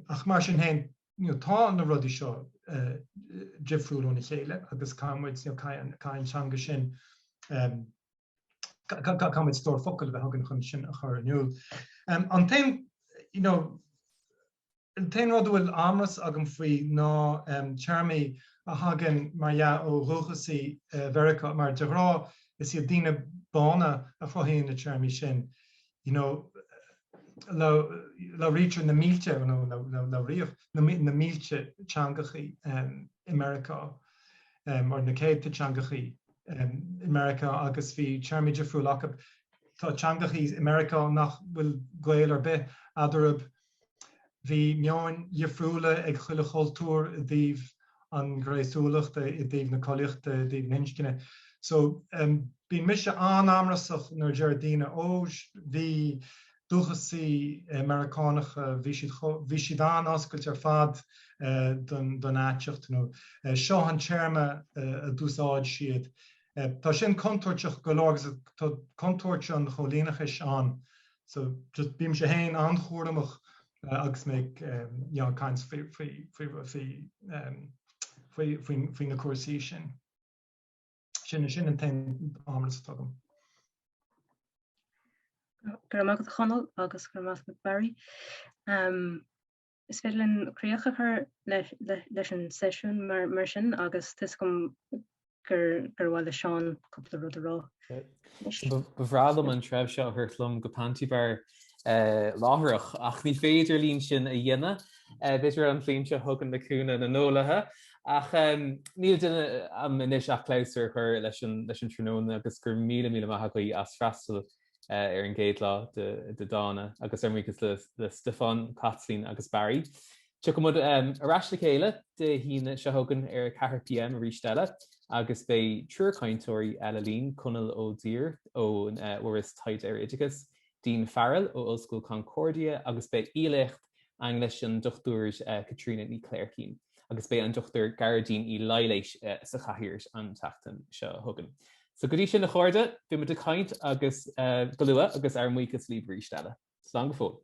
Ach mar sin hain tá na rudí seo Jeffrúla na chéile agus comid caiintanga sin comid stór focail a bheith hagan chun sin a chur aniuil. An taim Tein rud bhfuil amras agam faoi ná Charmy a hagan mar ó ruchasí Verica mar de rá is iad daoine bána a frohíonn na Charmy sin. Le rítear na mílte le riamh na mílte teangachaí America mar na céad teangachaí America agus bhí Charmy Jeffrúla tá teangachaí America nach bhfuil gail ar bith adarab Bhí meáin Jeffrúla ag chuile chultúr a dtíobh an Gnéasúlachta I dtíobh na Collaíochta a dtíobh nincinine. So bhí mise anamrasach nar deardíine óis bhí dúchasaí Americánacha bhí siad an oscailt ar fad don áiteacht nó. Seo an téirme a dúsáid siad. Tá sin contúirteach go lágus tá contúirte an cholíonachais an. So just bím sé hain anchúramach agus méid caiins faoi na cuasaí sin. Sin an tain amras tugam. Gur amach chonal agus gur amach Barry. Is féidirlinn críocha chur leis an sesiún mar sin agus tis gom gur bhfuil Seán cúpla rud a rá. Bhrálam an treibh seo thuirlumm go pantíbar láthreach ach ní féidir líon sin a dhéine beidir an flionnte thugann naúna na nólathe ach níl duine am inis ach léisir chur leis an tróna agus gur mí maithaí as freastal ar an géad lá de DÁNA agus armígus le Stiofán, Caitlín agus Barry. Tu go mud arás le chéile de híine se thugann ar 4 PM a Risteaird agus bé trúrchaintóirí eile líon chunal ó dír ó uras taid ar Idiúgus. Dín Farrell ó Ollscoil Concordia agus bé Eilecht Anglis an dochtúir Caitríona Nic Íomhair agus bé an dochtúir Garadín I Leiléis sa chathíirs an tatan seo thugan. So go dtí sin na chuirde, bhí mu a caint agus go luath agus ar muochas líomh Risteaird. Slán go fóg.